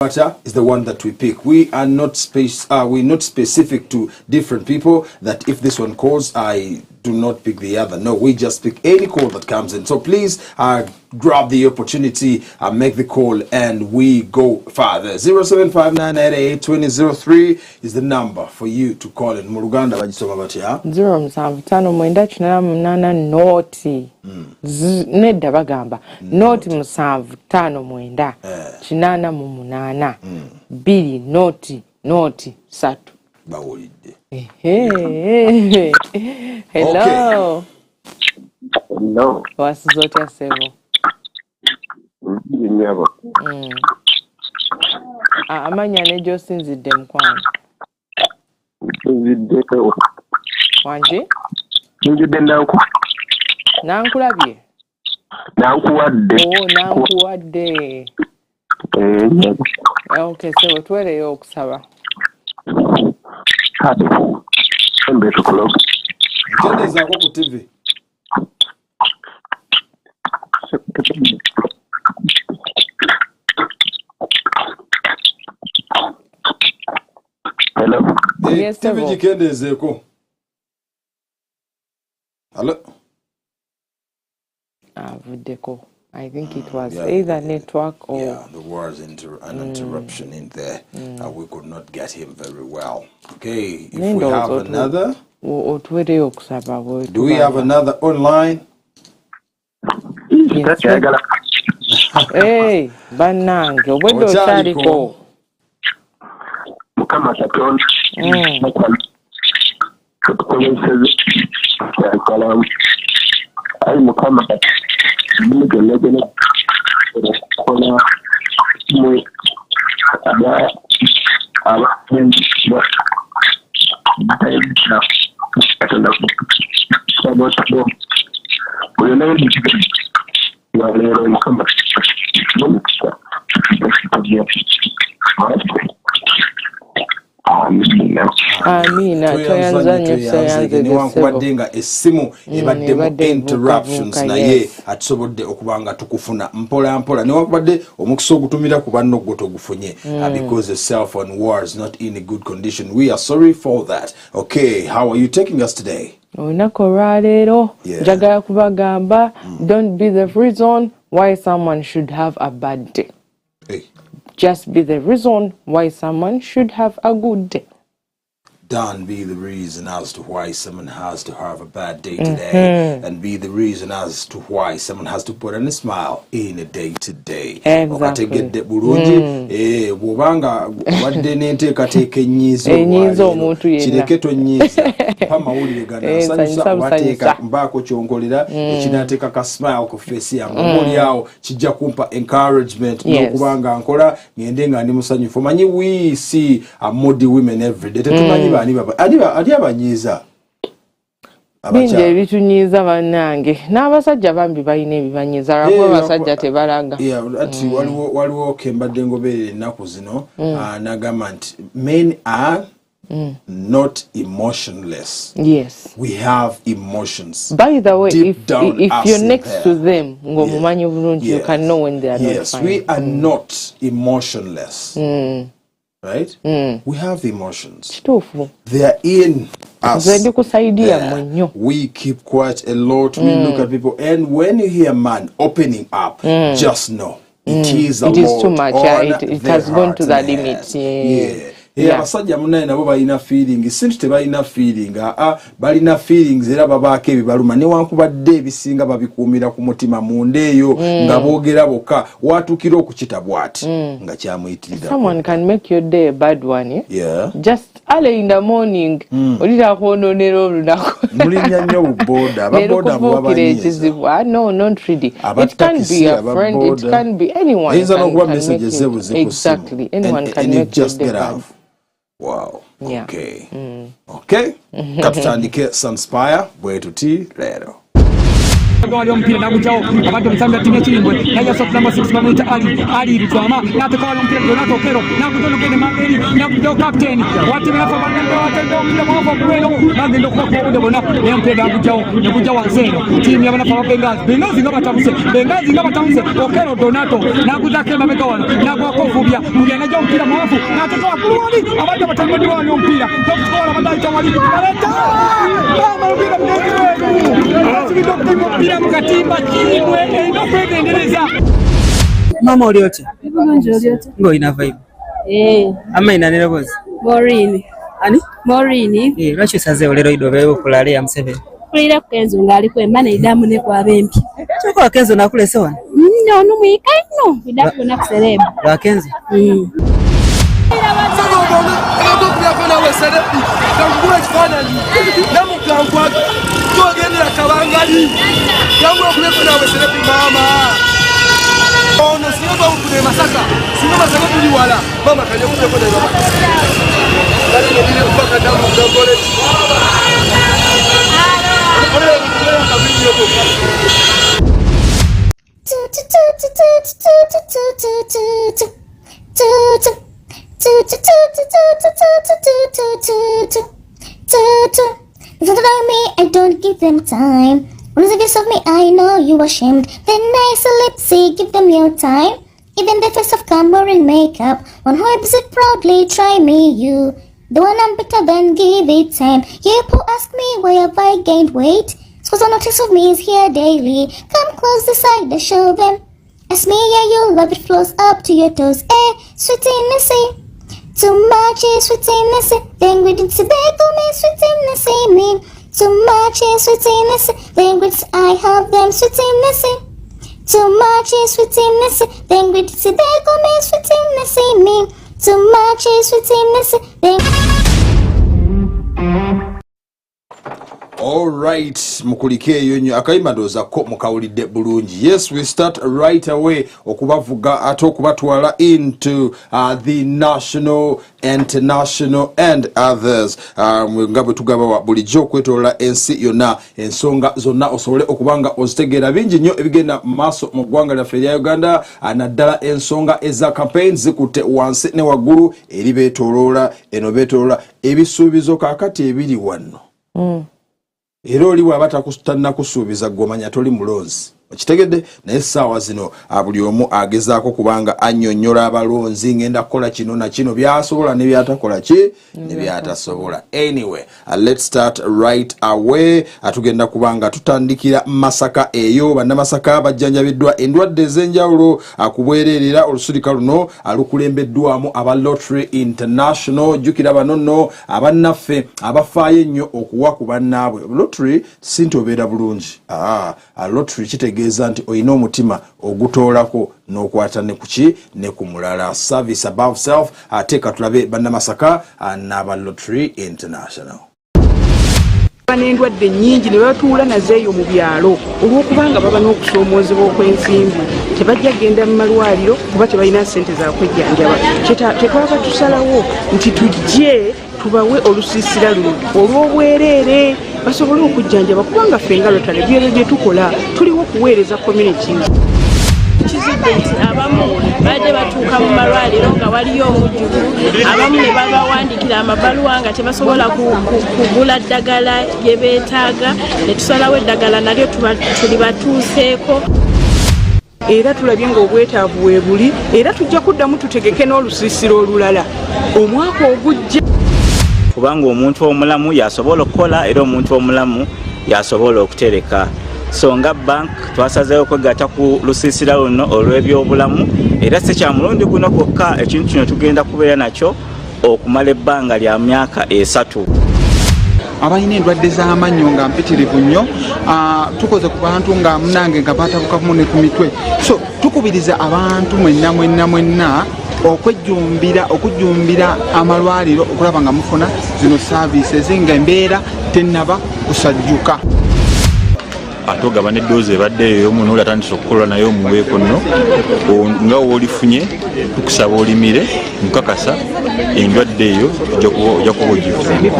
matter is the one that we pick. We are not we're not specific to different people that if this one calls, I do not pick the other. No, we just pick any call that comes in. So please grab the opportunity, make the call, and we go further. 0759882003 is the number for you to call in. Muruganda bajisoma batya 075988 noti nedda bagamba noti 759 8 2 noti 3 bawulidde. Hello. Okay. Hello. Wasizotya sebo. Nyabo. Amanya nejo sinzidde mukwano. Sinzidde ko. Wanje? Sinzidde nanku. Nankulabye. Nankuwadde. Oh, nankuwadde. Okay, so twereyo okusaba. Hadi. Embe tukulo. Ntendeza ko ku TV. Hello. Yes, TV jikendezeko. Hello. Vuddeko. I think it was either network or... Yeah, there was an interruption in there. We could not get him very well. Okay, if we have another... Do we have another online? Yes. Hey, banange, obwedde okyaliko. Mukama Katonda. Ay Mukama Katonda. Amina, niwankubadde nga essimu ebaddemu interruptions naye atusobodde okubanga tukufuna mpola mpola niwankubadde omukisa ogutumira ku banno gwe togufunye because the cell phone was not in a good condition. We are sorry for that. Okay, how are you taking us today? Olunaku olwaleero njagala kubagamba don't be the reason why someone should have a bad day. Just be the reason why someone should have a good day. Don't be the reason as to why someone has to have a bad day today, and be the reason as to why someone has to put on a smile in a day today. Exactly. Bwobanga wadde n'enteekateeka ennyiza omuntu kireke tonyiiza mpa mawulire gana nsanyusa wateeka mbaako kyonkolera ekinaateeka ka smile ku face yange omuliawo kijja kumpa encouragement n'okubanga nkola ngende nga ndi musanyufu. Omanyi we see moody women every day tetumanyi ali abanyiiza bingi ebitunyiiza bannange n'abasajja bambi balina ebibanyiiza lwakubba abasajja tebalaga. Ati waliwo kembadde ngoberera ennaku zino n'agamba nti men are not emotionless. Yes. We have emotions. By the way, if you're next to them, you can know when they are not fine. We are not emotionless. Right? We have emotions. They are in us. We keep quiet a lot. We look at people. And when you hear a man opening up, just know it is a lot. It is too much. It has gone to the limit. Abasajja munnaye nabo balina feeling sintu tebalina feeling balina feelings era babaako ebibaluma newankubadde ebisinga babikuumira ku mutima munda eyo nga boogera bokka waatuukira okukita bw'ati nga kyamuyitirira. Someone can make your day a bad one. Just early in the morning olira kwononera olunaku mulinnya nnyo buboda ababoda mwabanyiiza. No, not really. It can be a friend, it can be anyone. Exactly, anyone can make your day bad. Wow. Okay. Okay. Katutandike some Spire bwe tuti leero. wali omupiira nagujawo abadde omusambi atimya kirimbwe naye sofu namba 6 bamuyita ali bitwama n'ateka wali omupiira Donato Okero nagujawo nogende mangeri nagujawo kapiteeni watimirafa bagenda watenda omupiira mwavu okuweno bagenda okubakuba obudde bonna naye omupiira nagujawo negujja wansi eno ttiimu y'abanafu aba Bengazi nga batamuse Okero Donato naguzako emabega wano nagwako Vubya najja omupiira mwavu n'ateka waggulu wali abadde batambadde wali omupiira tokukola abadde ayita wali aleta omupiira asibidde okutima omupiira mu katimba kiibwe erina okwegendereza. Mama oli otya? Ng'olina vibe? Amayina ne loboozi? Maureen. Ani? Maureen. Lwaki osazeewo leero iddo obeewo okulala ya Museveni? Kulira ku Kenzo ng'aliko emmana eddamu ne kwaba empi. Kyokola Kenzo n'akulese wano? Ono muyika nnyo eddamu na kuserebu. Lwa Kenzo? Don't allow me, I don't give them time. Once against of me, I know you ashamed. Then nice lips, say, give them your time. Even the face of camber and makeup. One who it proudly, try me, you. The one I'm better than, give it time. You people ask me, why have I gained weight? Cause the notice of me is here daily. Come close the side to show them. Ask me, yeah, you love it flows up to your toes. Sweet innocent. Too much is sweet innocent. Language it's a bagel, me sweet innocent. Me. Too much is sweet innocent. Language I have them sweet innocent. Too much is sweet innocent. Language it's a bagel, me sweet innocent. Me. Too much is sweet innocent. Alright, mukulike eyo nnyo akayimba ndowooza ko mukawulidde bulungi. Yes, we start right away okubavuga ate okubatwala into the national, international and others. Nga bwe tugaba bulijjo okwetoloola ensi yonna ensonga zonna osobole okubanga ozitegeera bingi nnyo ebigenda mu maaso mu ggwanga lyaffe erya Uganda, naddala ensonga eza campaign zikutte wansi ne waggulu eri beetoloola eno beetoloola ebisuubizo kaakati ebiri wano. Era oli bw'aba tannakusuubiza gw'omanya toli mulonzi. Okitegedde naye essaawa zino buli omu agezaako kubanga annyonnyola abalonzi ngenda kukola kino na kino by'asobola ne by'atakola ki ne by'atasobola. Anyway, let's start right away. Atugenda kubanga tutandikira Masaka eyo. Bannamasaka bajjanjabiddwa endwadde ez'enjawulo akubwererera olusulika luno alukulembeddwamu aba Lottery International. Jjukira bano nno abannaffe abafaayo ennyo okuwa ku bannaabwe. Lottery si nti obeera bulungi. Lottery kitegeeza nti olina omutima ogutoolako n'okwata ne kuki ne ku mulala. Service above self. Ate katulabe bannamasaka n'aba Lottery International. N'endwadde nnyingi ne batuula nazeeyo mu byalo olw'okubanga baba n'okusoomoozebwa okw'ensimbi tebajja genda mu malwaliro kuba tebalina ssente za kwejjanjaba. Tetwaba tusalawo nti tujje tubawe olusiisira luno olw'obwereere basobole okujjanjaba kubanga ffe nga Lottery bye tukola tuliwo okuweereza community. Kizidde nti abamu badde batuuka mu malwaliro nga waliyo omujjuvu, abamu ne babawandikira amabaluwa nga tebasobola kugula ddagala lye beetaaga, ne tusalawo eddagala nalyo tuli batuuseeko. Era tulabye ng'obwetaavu weebuli era tujja kuddamu tutegeke n'olusiisiro olulala omwaka ogujja. Kubanga omuntu omulamu yasobola okukola era omuntu omulamu yasobola okutereka. So nga bank twasazeewo kwegatta ku lusiisira luno olw'ebyobulamu era si kya mulundi guno kwokka ekintu kino tugenda kubeera nakyo okumala ebbanga lya myaka 3. Abalina endwadde z'amannyo nga mpitirivu nnyo tukoze ku bantu nga munange nga baatabukamu ne ku mitwe. So tukubiriza abantu mwenna okujjumbira amalwaliro okulaba nga mufuna zino services nga embeera tennaba kusajjuka. Atogaba ne doozi ebadde ey'omuntu oli atandise okukola naye omuweeko nno nga woolifunye tukusaba olimire nkakasa endwadde eyo ojja kuba ogifunye.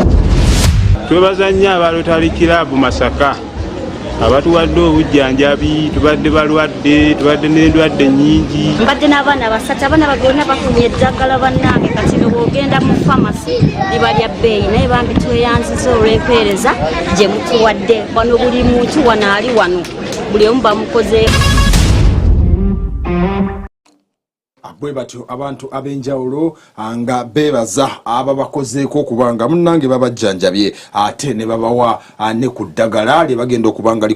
Twebaza nnyo aba Rotary Club Masaka abatuwadde obujjanjabi tubadde balwadde tubadde n'endwadde nnyingi mbadde n'abaana basatu abaana bagona bafunye eddagala bannange kati bw'ogenda mu famasi liba lya bbeeyi naye bambi tweyanziza olw'empeereza gye mutuwadde wano buli muntu wano ali wano buli omu bamukozeeko bwe batyo abantu ab'enjawulo nga beebaza ababakozeeko okubanga munnange babajjanjabye ate ne babawa ne ku ddagala lye bagenda okubanga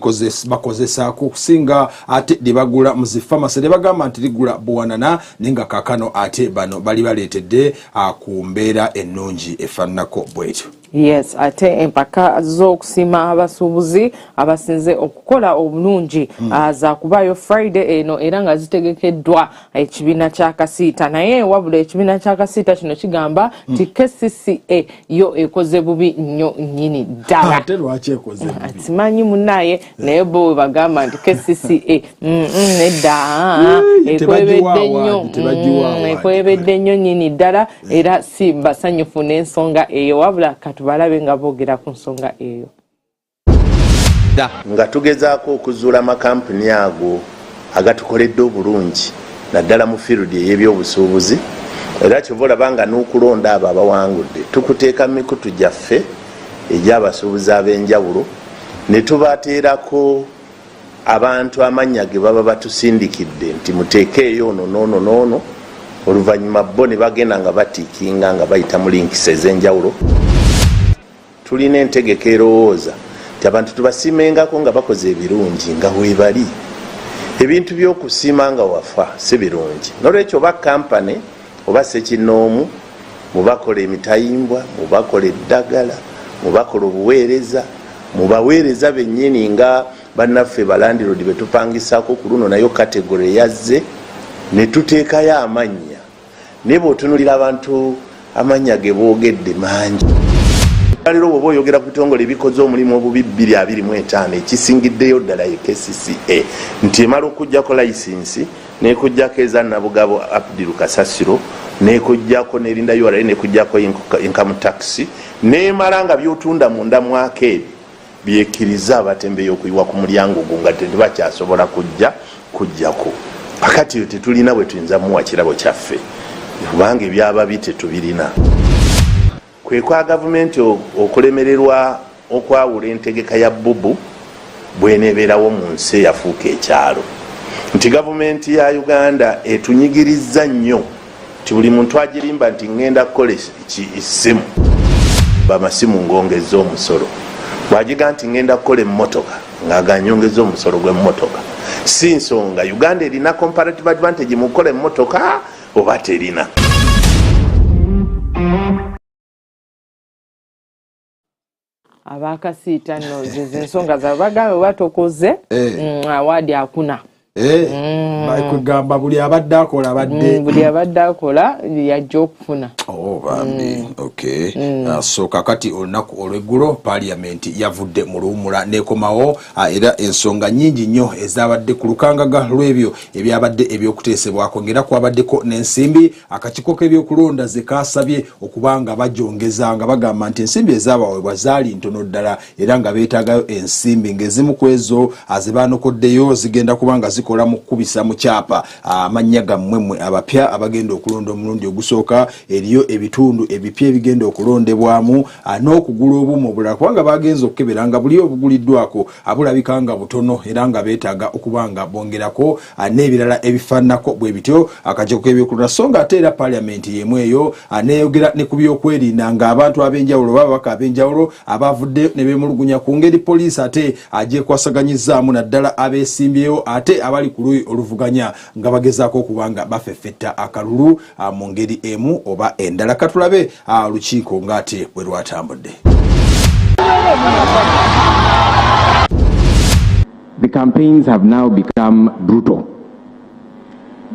bakozesaako okusinga ate lye bagula mu zifamasi lye bagamba nti ligula buwanana naye nga kaakano ate bano bali baleetedde ku mbeera ennungi efaananako bwetyo. Yes, ate empaka z'okusima abasuubuzi abasinze okukola obulungi za kubayo Friday eno era nga zitegekeddwa ekibiina kya Kasiita naye wabula ekibiina kya Kasiita kino kigamba nti KCCA yo ekoze bubi nnyo nnyini ddala. Ate lwaki ekoze bubi? Simanyi munnaye naye bo bagamba nti KCCA nedda ekwebedde nnyo ekwebedde nnyo nnyini ddala era si basanyufu n'ensonga eyo wabula balabe nga boogera ku nsonga eyo nga tugezaako okuzuula amakampuni ago agatukoledde obulungi naddala mu field ey'ebyobusuubuzi era kyova olaba nga n'okulonda abo abawangudde tukuteeka mu mikutu gyaffe egy'abasuubuzi ab'enjawulo ne tubateerako abantu amannya ge baba batusindikidde nti muteekeeyo ono n'ono n'ono oluvannyuma bo ne bagenda nga batiikinga nga bayita mu linkisi ez'enjawulo. Tulina entegeka erowooza nti abantu tubasimengako nga bakoze ebirungi nga weebali ebintu by'okusiima nga wafa si birungi n'olwekyo oba kampani oba sekinoomu mubakola emitayimbwa mubakola eddagala mubakola obuweereza mubaweereza bennyini nga bannaffe balandiroodi betupangisaako ku luno nayo kategore yazze ne tuteekayo amannya naye bw'otunulira abantu amannya ge boogedde mangi. Leero bw'oba oyogera ku bitongole ebikoze omulimu obubi 225 ekisingiddeyo ddala ye KCCA nti emala okuggyako layisinsi n'ekuggyako eza Nabugabo Abdiru Kasasiro n'ekuggyako n'erinda URA n'ekuggyako income tax n'emala nga by'otunda munda mwaka ebyo byekkiriza abatembeeyi okuyiwa ku mulyango gwo nga tebakyasobola kujjako kakati yo tetulina bwe tuyinza muwa kirabo kyaffe kubanga ebyaba tetubirina. Kwe kwa gavumenti okulemererwa okwawula entegeka ya bubu bwenebeerawo mu nsi eyafuuka ekyalo nti gavumenti ya Uganda etunyigiriza nnyo nti buli muntu agirimba nti ngenda kukola essimu bamasimu ngongeza omusolo bwagiga nti ngenda kukola emmotoka ng'aganyongeza omusolo gw'emmotoka si nsonga Uganda erina comparative advantage mu kukola emmotoka oba terina. Abakasiita no zensonga za bagambe batokoze awadi akuna kugamba buli abadde akola yajja okufuna. Bambi okay. So kakati olunaku olweggulo parliament yavudde mu luwumula nekomawo era ensonga nnyingi nnyo ezabadde ku lukangaga lw'ebyo ebyabadde ebyokuteesebwako ngera kwabaddeko n'ensimbi akakiiko k'ebyokulonda ze kaasabye okubanga bajongeza nga bagamba nti ensimbi ezabaweebwa zaali ntono ddala era nga beetaagayo ensimbi ng'ezimu ku ezo azibaanokoddeyo zigenda kubanga zikola mu kkubisa mu kyapa amannya gammwe abapya abagenda okulonda omulundi ogusooka eriyo ebitundu ebipya ebigenda okulondebwamu n'okugula obumu obulala kubanga bagenza okukebera nga buli obuguliddwako abulabika nga butono era nga beetaaga okubanga bongerako n'ebirala ebifaananako bwe bityo akakiiko k'ebyokulonda so nga ate era paliamenti y'emu eyo neeyogera ne ku byokwerinda nga abantu ab'enjawulo babaka ab'enjawulo abavudde ne beemulugunya ku ngeri poliisi ate agyekwasaganyizaamu naddala abeesimbyeyo ate abali ku luuyi oluvuganya nga bagezaako okubanga bafeffetta akalulu mu ngeri emu oba endala. Katulabe olukiiko ng'ate bwe lwatambudde. The campaigns have now become brutal.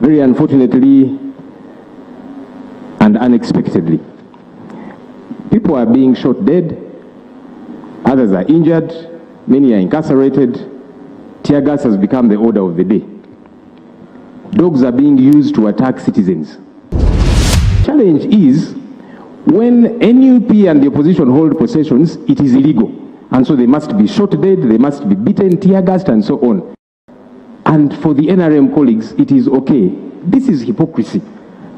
Very unfortunately and unexpectedly, people are being shot dead, others are injured, many are incarcerated. Tear gas has become the order of the day. Dogs are being used to attack citizens. Challenge is when NUP and the opposition hold possessions, it is illegal. And so they must be shot dead, they must be beaten, tear gassed, and so on. And for the NRM colleagues, it is okay. This is hypocrisy.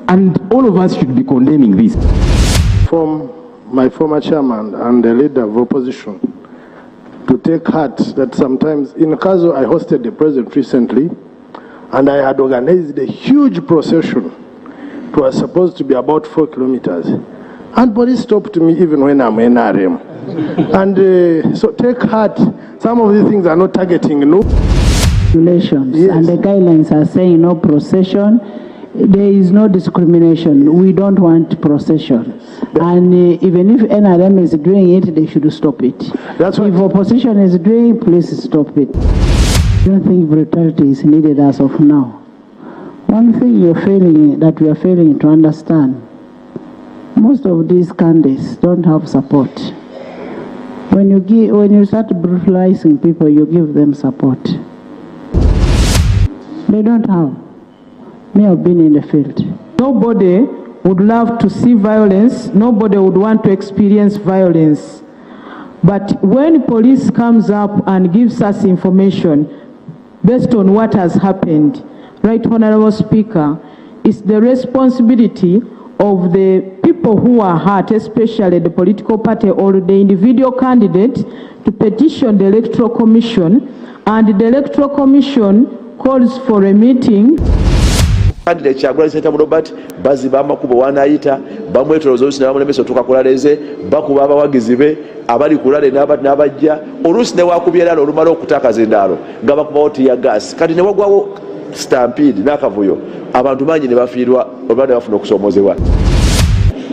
And all of us should be condemning this. From my former chairman and the leader of opposition to take heart that sometimes, in Kazo, I hosted the president recently, and I had organized a huge procession. It was supposed to be about 4 kilometers. And police stopped me even when I'm NRM. And so take heart, some of these things are not targeting, no? Regulations, yes. And the guidelines are saying no procession. There is no discrimination. We don't want procession. And even if NRM is doing it, they should stop it. That's if opposition is doing it, please stop it. I don't think brutality is needed as of now. One thing that we are failing to understand, most of these candidates don't have support. When you start brutalizing people, you give them support. They don't have. Me have been in the field. Nobody would love to see violence. Nobody would want to experience violence. But when police comes up and gives us information based on what has happened, Right Honorable Speaker, it's the responsibility of the people who are hurt, especially the political party or the individual candidate, to petition the Electoral Commission, and the Electoral Commission calls for a meeting. Candidate Kyagulanyi Ssentamu Robert baziba amakubo wanaayita bamwetoloza oluusi nebamulemesa tukakulaleze bakuba abawagizi be abali kulale n'abajja oluusi newakubya eraalo olumala okutakaza endaalo nga bakubawo tiya gas kati newagwawo stampede n'akavuyo abantu bangi ne bafiirwa olwa ne bafuna okusoomozebwa.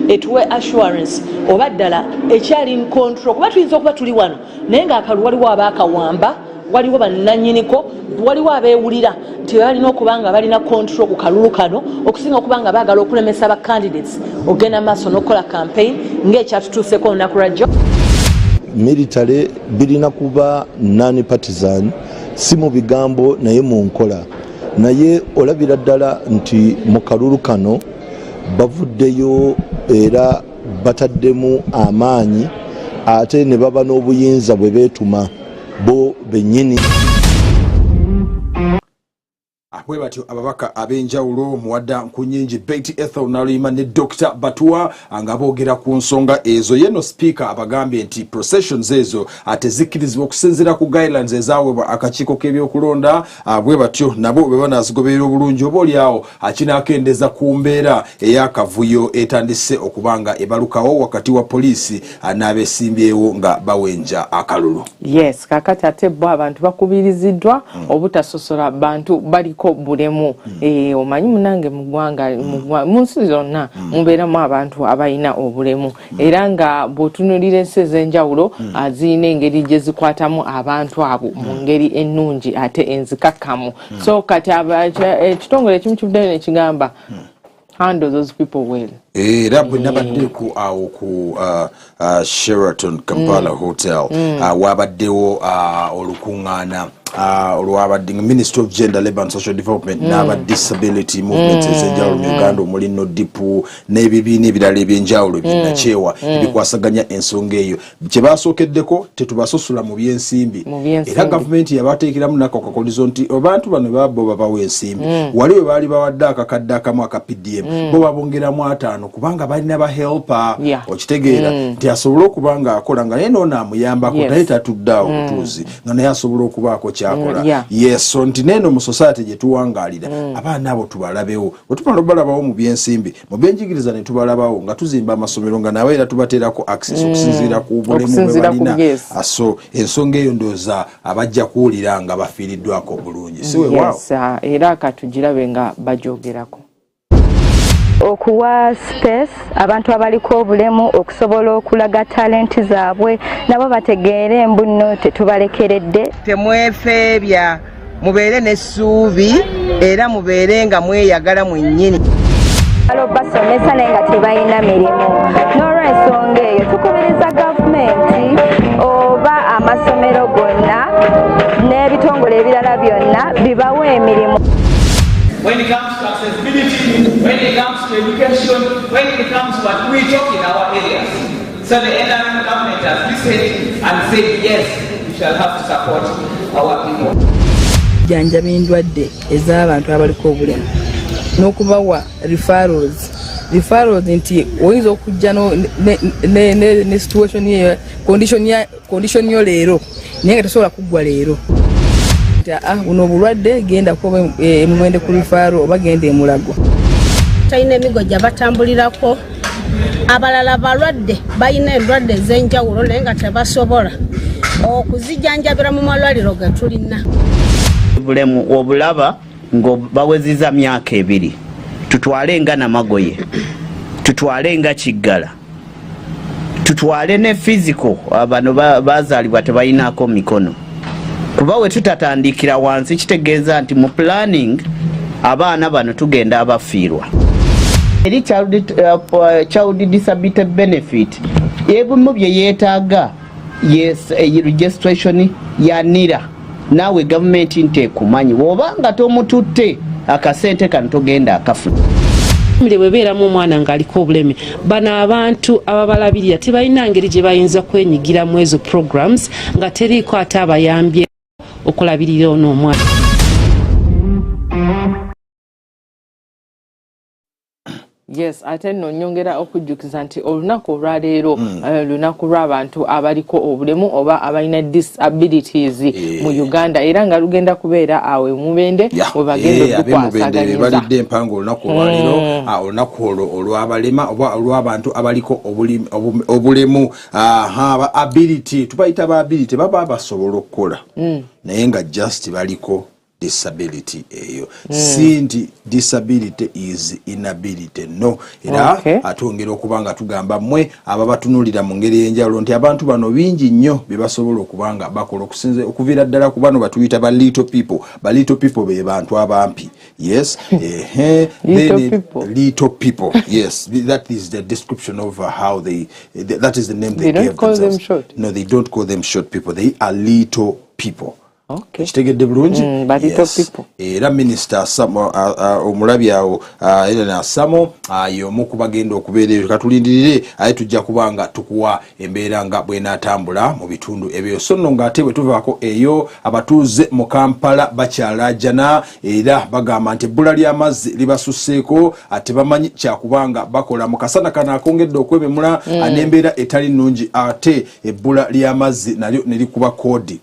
Etuwe assurance oba ddala ekyali in control kuba tuyinza okuba tuli wano naye ng'akalu waliwo abaakawamba waliwo bannannyiniko waliwo abeewulira nti balina okuba nga balina control ku kalulu kano okusinga okuba nga baagala okulemesa ba candidates ogenda maaso n'okukola campaign ng'ekyatutuuseko olunaku lwajjo. Military birina kuba non partisan si mu bigambo naye mu nkola naye olabira ddala nti mu kalulu kano bavuddeyo era bataddemu amaanyi ate ne baba n'obuyinza bwe beetuma bo bennyini. Bwe batyo ababaka ab'enjawulo muwadda Nkunyingi Betty Ethel Nalima ne Dr. Batua nga boogera ku nsonga ezo. Yeno speaker abagambye nti processions ezo atezikkirizibwa okusinziira ku guidelines ezaweebwa akakiiko k'ebyokulonda. Bwe batyo nabo bwe banaazigoberera obulungi oba oliawo akinaakendeza ku mbeera ey'akavuyo etandise okubanga ebalukawo wakati wa poliisi n'abeesimbyewo nga bawenja akalulu. Yes, kakati ate bo abantu bakubiriziddwa obutasosola bantu baliko bulemu. Omanyi munange mugwanga munsi zonna mubeeramu abantu abalina obulemu era nga bw'otunuulira ensi ez'enjawulo aziyina engeri gye zikwatamu abantu abo mu ngeri ennungi ate enzikakkamu. So kati ekitongole ekimu kivuddeyo ne kigamba handle those people well. Era bwe nabadde ku Sheraton Kampala Hotel wabaddewo olukuŋŋaana olwabadde Ministry of Gender, Labour and Social Development n'aba disability movements ez'enjawulo mu Uganda omuli NODIPU n'ebibiina ebirala eby'enjawulo binakyewa ebikwasaganya ensonga eyo. Kye basookeddeko tetubasosula mu by'ensimbi era gavumenti yabateekeramu nako kakolizo nti abantu bano babbo babawa ensimbi wali we baali bawadde akakadde akamu aka PDM bo babongeramu 5 kubanga balina ba helper okitegeera nti asobole okuba nga akola nga naye noona amuyambako naye tatuddeawo butuuzi nga naye asobola okubaako kyakola. Yes, so nti neno mu society gye tuwangaalira abaana abo tubalabewo bwe tumala obalabawo mu by'ensimbi mu byenjigiriza ne tubalabawo nga tuzimba amasomero nga nawe era tubateerako access okusinziira ku bulemu bwe balina. So ensonga eyo ndowooza abajja kuwulira nga bafiiriddwako bulungi si weewaawo era katugirabe nga bajoogerako. Okuwa space abantu abaliko obulemu okusobola okulaga talenti zaabwe nabo bategeere embu nno tetubalekeredde. Temwefeebya mubeere n'essuubi era mubeere nga mweyagala mwennyini. Basomesa naye nga tebalina mirimu. N'olw'ensonga eyo tukubiriza gavumenti oba amasomero gonna n'ebitongole ebirala byonna bibawe emirimu. When it comes to accessibility, when it comes to education, when it comes to what we talk in our areas, So the NRM government has listened and said, yes, we shall have to support our people. Janjaba endwadde ez'abantu abaliko obulemu n'okubawa referrals nti oyinza okujja ne situation ye condition yo leero naye nga tosobola kuggwa leero nti buno obulwadde genda kuba emumwende ku referral oba genda emulago talina emigo gye batambulirako abalala balwadde balina endwadde ez'enjawulo naye nga tebasobola okuzijanjabira mu malwaliro ge tulina bulemu obulaba ng'obaweziza myaka 2 tutwale nga Namagoye tutwale nga Kiggala tutwale ne physical abano bazaalibwa tebayinaako mikono kuba we tutatandikira wansi kitegeeza nti mu planning abaana bano tugenda abafiirwa eri child disability benefit ebimu bye yeetaaga yes registration ya NIRA naawe gavumenti nteekumanyi w'obanga tomututte akasente kano togenda akafuna mire bwebeeramu omwana ng'aliko obuleme bano abantu ababalabirira tebalina ngeri gye bayinza kwenyigiramu ezo programs nga teriiko ate abayambye okulabirira ono omwana. Yes, ate nno nyongera okujjukiza nti olunaku olwaleero lunaku lw'abantu abaliko obulemu oba abalina disabilities mu Uganda era nga lugenda kubeera awe Mubende we bagenda okukwasaganyiza balidde empanga olunaku olwaleero olunaku olw'abalema oba olw'abantu abaliko obulemu ability tubayita ba ability baba basobola okukola naye nga just baliko disability eyo sinti disability is inability no era atongera okubanga tugamba mwe ababatunulira mu ngeri y'enjawulo nti abantu bano bingi nnyo bebasobola okubanga bakola okusinze okuvira ddala ku bano batuyita ba little people be bantu abampi yes little people yes that is the description of how that is the name they don't call them short. No, they don't call them short people, they are little people. Okay. Kitegedde bulungi era minister omulabi awo Elena Samo y'omu ku bagenda okubeera eyo katulindirire aye tujja kubanga tukuwa embeera nga bw'enaatambula mu bitundu ebyo so nno ng'ate bwe tuvaako eyo abatuuze mu Kampala bakyalajana era bagamba nti ebbula ly'amazzi libasusseeko ate bamanyi kyakubanga bakola mu kasana kano akongedde okwebemula n'embeera etali nnungi ate ebbula ly'amazzi nalyo ne likuba koodi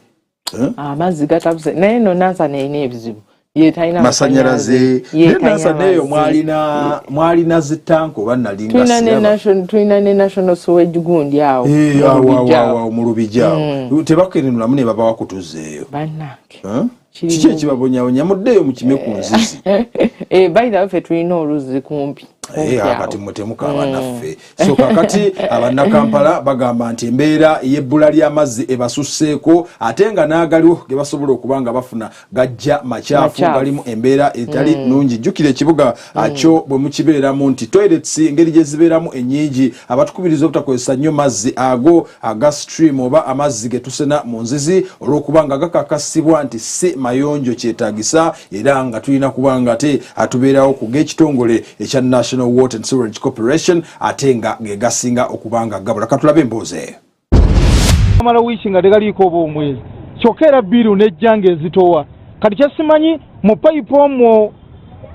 amazzi gatabuse naye no nansa neyina ebizibu masanyalaze nansa neyo mwalina zitanko oba nalinga tulina ne national sewage gundi awo mu Lubijja tebakenenulamu ne baba wakutuzeeyo kiki ekibabonyabonya muddeeyo mukime ku nzizi bayita ffe tulina oluzzi kumpi akati mutemukaba naffe so kakati abannakampala bagamba nti embeera y'ebbula ly'amazzi ebasusseeko ate nga n'agaliwo ge basobola okubanga bafuna gajja makyafu galimu embeera etali nnungi jjukira ekibuga kyo bwe mukibeeramu nti toilets engeri gye zibeeramu ennyingi abatukubiriza obutakozesa nnyo mazzi ago aga stream oba amazzi ge tusena mu nzizi olw'okubanga gakakasibwa nti si mayonjo kyetaagisa era nga tulina kubanga ate atubeerawo ku g'ekitongole ekya National Water and Sewerage Corporation atenga gegasinga okubanga gabula katulabe emboze amala wiiki nga tegaliiko obwomwezi kyokera biru nejjanga ezitowa kati kyasimanyi mu payipu omwo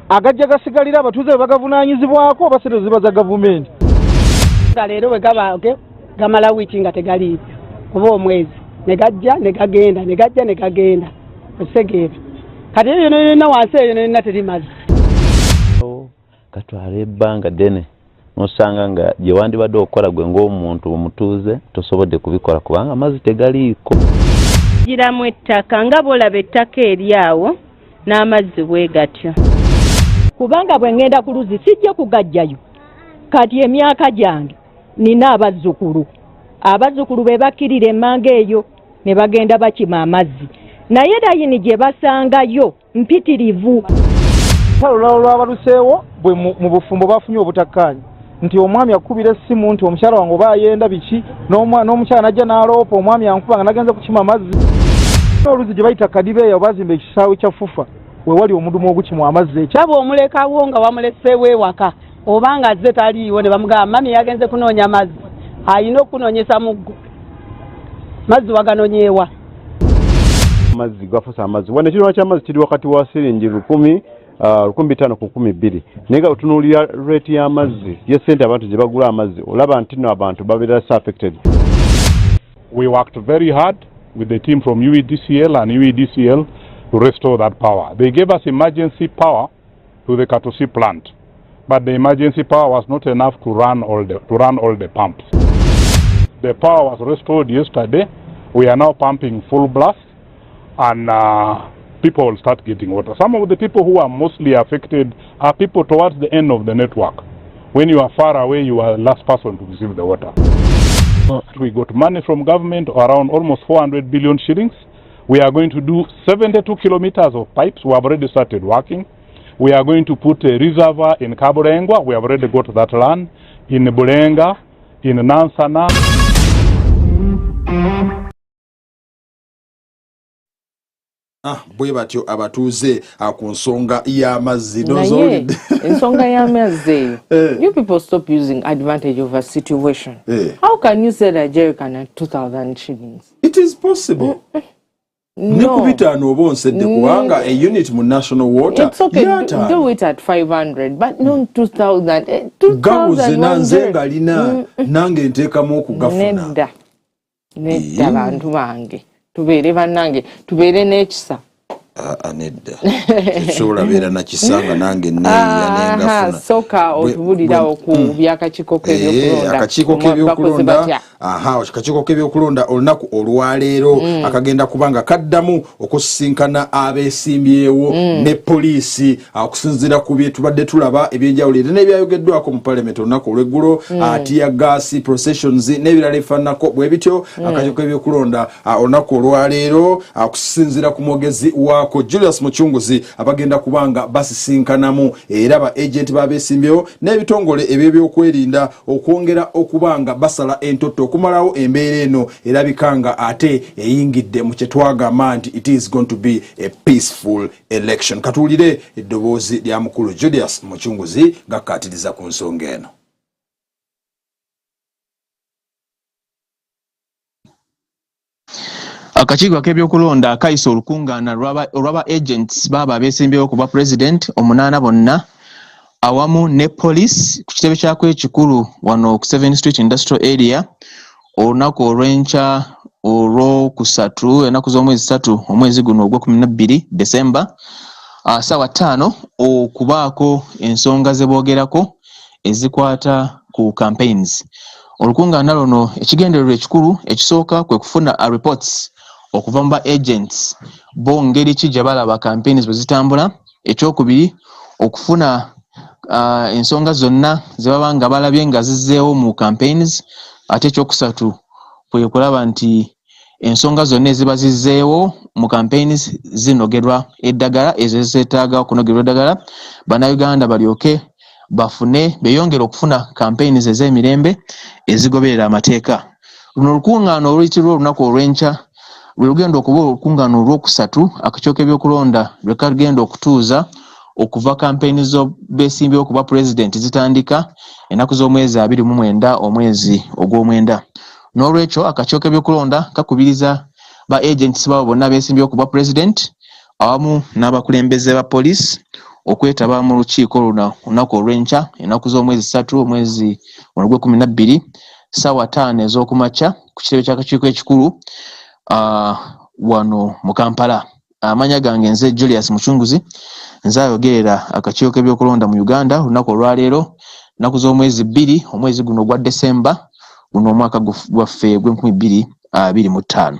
agajja gasigalira abatuuze bagavunaanyizibwako basero ziba za gavumenti nga leero we gamala wiiki nga tegaliiko oba omwezi negajja negagenda negajja negagenda osegeera kati eyo yonna wansi eyo yonna teri mazzi katwala ebbanga ddene nosanga nga gye wandibadde okukola gwe ng'omuntu omutuuze tosobodde kubikola kubanga amazzi tegaliiko giramu ettaka nga bw'olaba ettaka eri awo n'amazzi bwe gatyo kubanga bwe ngenda ku luzzi sijja kugajjayo kati emyaka gyange nina abazzukulu be bakkirira emmanga eyo ne bagenda bakima amazzi naye dayini gye basangayo mpitirivu olulalo lw'abaluseewo bwe mu bufumbo bafunye obutakkaanya nti omwami akubira essimu nti omukyala wange oba ayenda biki n'omukyala najja n'aloopa omwami ankuba nga nagenze kukima amazzi n'oluzzi gye bayita kadibeeya bazimba ekisaawe kya fufa wewali omudumu ogukimwa amazzi ekyaba omulekawo nga wamuleseewo ewaka oba nga azze taliiwo ne bamugamba mami yagenze kunoonya amazzi alina okunonyesa muggo mazzi waganonyeewa amazzi gafusa amazzi wano ekirwana ky'amazzi kiri wakati wa siringi 1,500 ku 12 naye nga otunuulira rate y'amazzi ye ssente abantu gye bagula amazzi olaba nti no abantu babeera affected. We worked very hard with the team from UEDCL and UEDCL to restore that power. They gave us emergency power to the Katusi plant, but the emergency power was not enough to run all the pumps. The power was restored yesterday. We are now pumping full blast, and people will start getting water. Some of the people who are mostly affected are people towards the end of the network. When you are far away, you are the last person to receive the water. We got money from government around almost 400 billion shillings. We are going to do 72 kilometers of pipes. We have already started working. We are going to put a reservoir in Kaburengwa. We have already got that land. In Bulenga, in Nansana. Bwe batyo abatuuze ku nsonga y'amazzi ensonga y'amazzi you people stop using advantage of a situation. How can you say that Jerry can have 2,000 shillings? It is possible. No. Nekubitaano oba onsedde kubanga a unit mu national water. It's okay, do it at 500 but no 2,000. Gabuze nanze ngalina nange nteekamu okugafuna. Nedda bantu bange tubeere bannange tubeere n'ekisa. Nedda ekisobola beera nakisanga nange neyanengafuna soka otubulirawo ku byakakiiko k'ebyokulonda akakiiko k'ebyokulonda akakiiko k'ebyokulonda olunaku olwaleero akagenda kubanga kaddamu okusisinkana abeesimbyewo ne poliisi okusinziira ku bye tubadde tulaba ebyenjawulo era n'ebyayogeddwako mu parliament olunaku olw'eggulo tear gas processions n'ebirala ebifaananako bwe bityo akakiiko k'ebyokulonda olunaku olwaleero okusinziira ku mwogezi wa Julius Muchunguzi abagenda kubanga basisinkanamu era ba agent babeesimbyewo n'ebitongole ebyokwerinda okwongera okubanga basala entoto okumalawo embeera eno erabikanga ate eyingidde mu kyetwagamba nti it is going to be a peaceful election. Katuulire eddoboozi lya mukulu Julius Muchunguzi gakkaatiriza ku nsonga eno. Akakiiko k'ebyokulonda kayisa olukungaana olw'aba agents baba abeesimbyewo ku bwa president 8 bonna awamu ne police ku kitebe kyako ekikulu wano ku 7th Street Industrial Area olunaku olw'enkya olw'okusatu ennaku z'omwezi 3 omwezi guno ogwa12 December ssaawa 5 okubaako ensonga ze boogerako ezikwata ku campaigns. Olukungaana luno ekigendererwa ekikulu ekisooka kwe kufuna reports okuva mu ba agents bo ngeri ki gye balaba campaigns bwe zitambula. Ekyokubiri okufuna ensonga zonna ze baba nga balabye nga zizzeewo mu campaigns. Ate ekyokusatu kwe kulaba nti ensonga zonna eziba zizzeewo mu campaigns zinogerwa eddagala ezo zeetaaga okunogerwa eddagala bannayuganda balyoke bafune beyongera okufuna campaigns ez'emirembe ezigoberera amateeka. Luno olukungaana oluyitibwa olunaku olw'enkya lwe lugenda okuba olukungaana olw'okusatu akakiiko k'ebyokulonda lwe kagenda okutuuza okuva campaign z'obeesimbyewo ku bwa president zitandika ennaku z'omwezi 29 omwezi ogw'omwenda. N'olwekyo akakiiko k'ebyokulonda kakubiriza ba agents babo bonna beesimbyewo ku bwa president awamu n'abakulembeze ba police okwetaba mu lukiiko luno olunaku olw'enkya ennaku z'omwezi 3 omwezi ogw'12 ssaawa 5 ez'okumakya ku kitebe ky'akakiiko ekikulu wano mu Kampala. Amanya gange nze Julius Muchunguzi nze ayogerera akakiiko k'ebyokulonda mu Uganda olunaku olwaleero ennaku z'omwezi 2 omwezi guno ogwa December guno omwaka gwaffe gw'2025.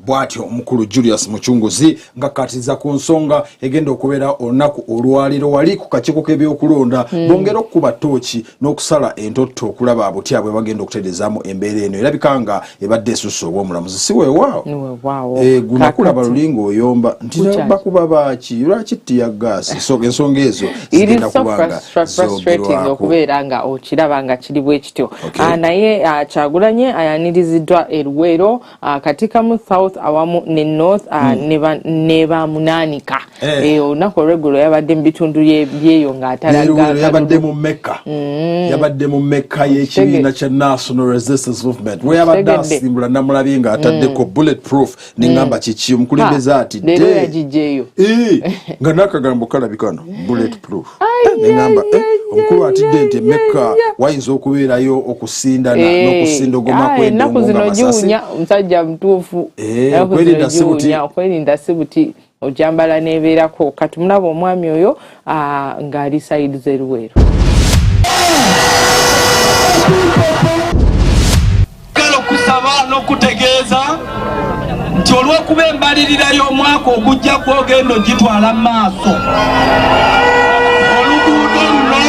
Bwatyo omukulu Julius Muchunguzi ngakkaatiriza ku nsonga egenda okubeera olunaku olwaleero wali ku kakiiko k'ebyokulonda bongera okukuba ttooki n'okusala entotto okulaba abutya bwe bagenda okutereezaamu embeera eno erabika nga ebadde esusse obw'omulamuzi si weewaawo guno kulaba lulinga oyomba nti bakuba baaki lwaki ttiya gaasi ensonga ezo zigenda kubanga frustrating okubeera nga okiraba nga kiri bwe kityo. Naye Kyagulanyi ayaniriziddwa e Luweero Katikamu South south awamu ne north neba munanika onako regular yabadde mu bitundu byeyo ng'atalaga yabadde mu Mecca yabadde mu Mecca y'ekibiina kya National Resistance Movement we yabadde asimbula namulabye ng'ataddeko bulletproof n'engamba kiki omukulembeze ati leero yagijeeyo nga n'akagambo kalabikano bulletproof n'engamba omukulu atidde nti Mecca wayinza okubeerayo okusindana n'okusindogoma kw'endongo nga masasi omusajja mutuufu okwerinda si buti ojambala nebeerako kati mulaba omwami oyo ng'ali sayidi z'eruweero kale okusaba n'okutegeeza nti olw'okuba embalirira y'omwaka ogujja kwogenda ogitwala mu maaso oluguudo luno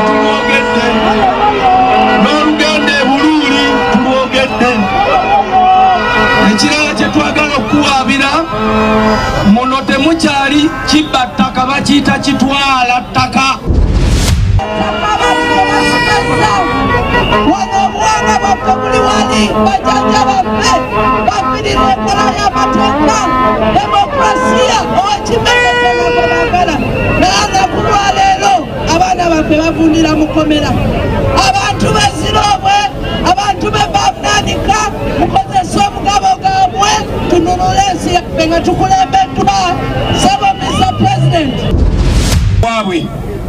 tulwogedde n'olugenda ebuluuli tulwogedde ekirala kye twagala okuwaabira muno temukyali kibba ttaka bakiyita kitwala ttaka wano obuwanga bwaffe buli wali bajjajja baffe bafiirira enkola y'amateeka demokrasiya owekimemesega gwe baagala naye kulwaleero abaana baffe bavundira mukomera abantu beziroobwe abantu bebavunanika mukozesa omugabo gaabwe tununula ensi yaffe nga tukulembeddwa saba Mr. President waabwe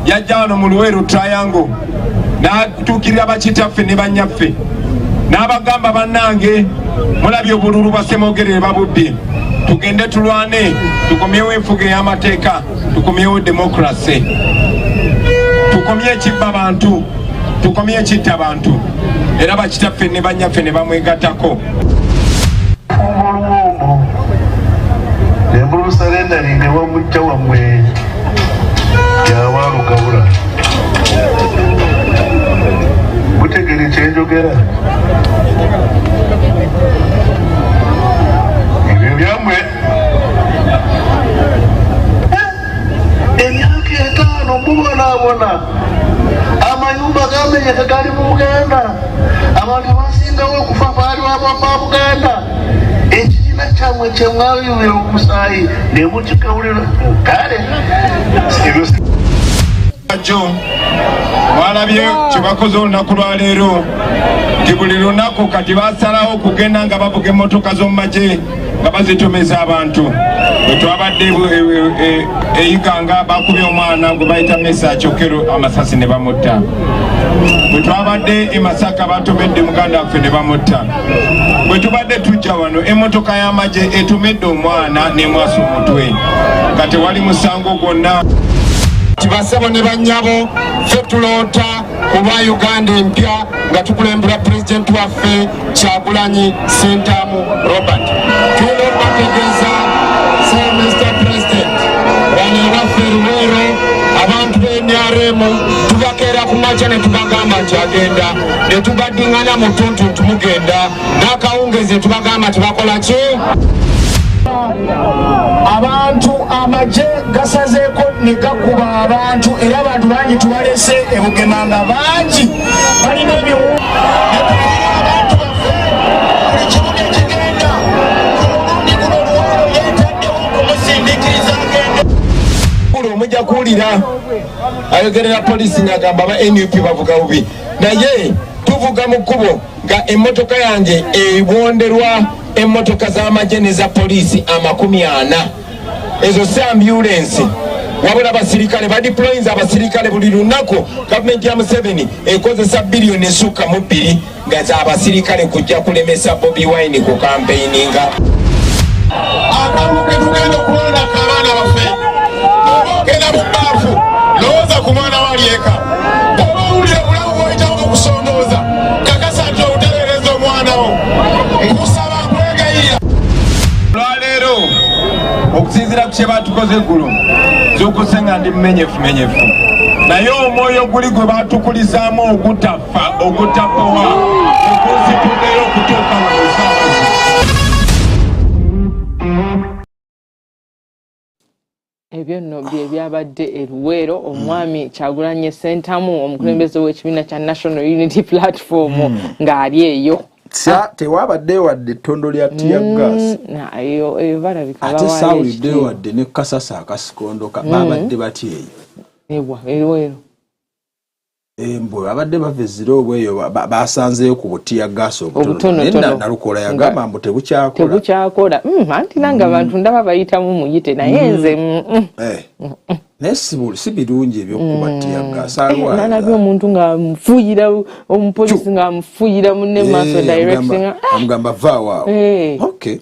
yajja wano mu Luweero Triangle n'atuukirira bakitaffe ne bannyaffe n'abagamba bannange mulabye obululu basemoogerere babudde tugende tulwane tukomyewo enfuga ey'amateeka tukomyewo demokrasi tukomye ekibba bantu tukomye ekitta abantu era bakitaffe ne bannyaffe ne bamwegattako embulusalendalinga wamujja wammwe yawalugabula mutegere kyenjogera ebyo byammwe emyaka etaano mubonaabona amayumba gamenyeka gali mu Buganda abantu basingawo okufa baali wababa Buganda ekibiina kyammwe kyemwayubira omusaayi ne mukikawulira kale jo walabye kyebakoze olunaku lwaleero nti buli lunaku kati basalawo okugenda nga bavuga emmotoka z'omumagye nga bazitomeza abantu bwe twabadde eyiganga bakubye omwana gwe bayita Mesa Kyokero amasasi ne bamutta bwe twabadde e Masaka batomedde muganda waffe ne bamutta bwe tubadde tujja wano emmotoka y'amagye etomedde omwana nemwasa omutwe nga tewali musango gwonna kibasabo ne bannyabo ffe tuloota kuba Uganda empya nga tukulembera pulezidenti waffe Kyagulanyi Ssentamu Robert tulina okubategeeza Mr. President wano ewaffe Luweero abantu b'NRM tubakeera ku makya ne tubagamba nti agenda ne tubaddiŋŋana mu ttuntu tumugenda n'akawungezi tubagamba tebakola ki abantu amagye gasazeeko ne gakuba abantu era abantu bangi tubalese ebugema nga bangi balina ebiwu abantu baffe buli kibuga ekigenda olundi guno Luweero yeetaddewo okumusindiikiriza agende kulo omujja kuwulira ayogerera polisi n'agamba aba NUP bavuga bubi naye tuvuga mu kkubo nga emmotoka yange ebonderwa emmotoka z'amagye neza poliisi 40 ezo si ambulensi wabula abasirikale badiployinza abasirikale buli lunaku gavumenti ya Museveni ekozesa biliyoni esukka mu 2 nga z'abasirikale kujja kulemesa Bobi Wine ku kampeininga akamu ke tugenda okulondako abaana baffe ogenda mu bbaafu lowooza ku mwana walieka oba owulira bulamu bwoyitamu okusondooza kakasa nti obutereereza omwana wo nkusaba nkwegayirira lwaleero okusinziira ku kye batukoze eggulo zuukuse nga ndi mumenyefu naye omwoyo guli gwe batukulizaamu ogutafa ogutapowa okusituddeyo okutuuka mu musaabazi ebyo nno bye byabadde e Luweero omwami Kyagulanyi Ssentamu omukulembeze w'ekibiina kya National Unity Platform ng'ali eyo tewabadde wadde ettondo lya tear gas nayo balabika ate saawulidde wadde ne kasasa akasikondoka babadde batya eyo ewa mbwe abadde bava eziro obweyo basanzeyo ku butiya gas obutono nalukola yagamba mbu tebukyakola anti nange abantu ndaba bayitamu muyite naye nze naye si birungi ebyokuba tiya gas nalabye omuntu ng'amufuuyira omupoliisi ng'amufuuyira munne maaso direction amugamba vaawo okay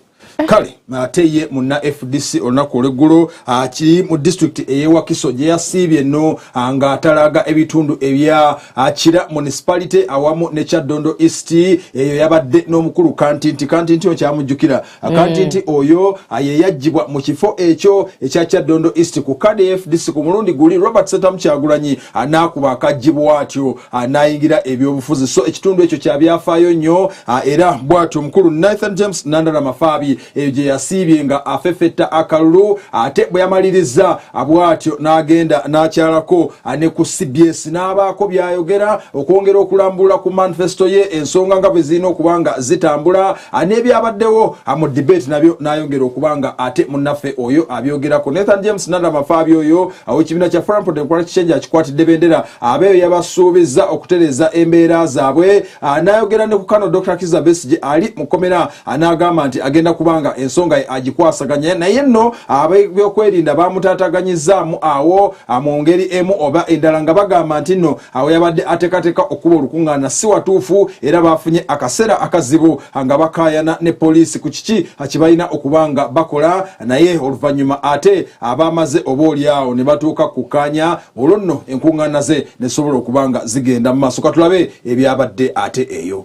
kale ate ye munna FDC olunaku olw'eggulu kiri mu district ey'Ewakiso gye yasiibye nno ng'atalaga ebitundu ebya Kira municipality awamu ne Kyaddondo East eyo yabadde n'omukulu Kantinti oyo kyamujjukira Kantinti oyo ye yaggyibwa mu kifo ekyo ekya Kyaddondo East ku kadi FDC ku mulundi guli Robert Setamu Kyagulanyi anaakuba akaggyibwa atyo anayingira ebyobufuzi so ekitundu ekyo kyabyafaayo nnyo era bw'atyo omukulu Nathan James Nandala Mafaabi eyo gye yasiibye nga afefetta akalulu ate bwe yamaliriza bw'atyo n'agenda n'akyalako ne ku CBS n'abaako byayogera okwongera okulambula ku manifesto ye ensonga nga bwe zirina okuba nga zitambula n'ebyabaddewo mu debate nabyo n'ayongera okuba nga ate munnaffe oyo abyogerako Nathan James Nandala Mafaabi oyo aw'ekibiina kya Forum for Democratic Change akikwatidde bendera abeeyo yabasuubiza okutereeza embeera zaabwe n'ayogera ne ku Kano Dr. Kizza Besigye ali mu komera n'agamba nti agenda kubanga ensonga agikwasaganya naye nno ab'ebyokwerinda bamutaataganyizaamu awo mu ngeri emu oba endala nga bagamba nti nno awo yabadde ateekateeka okuba olukuŋŋaana si watuufu era bafunye akaseera akazibu nga bakaayana ne poliisi ku kiki kibalina okuba nga bakola naye oluvannyuma ate abamaze obaolyawo ne batuuka kukkaanya olwo nno enkuŋŋaana ze ne sobola okuba nga zigenda mu maaso katulabe ebyabadde ate eyo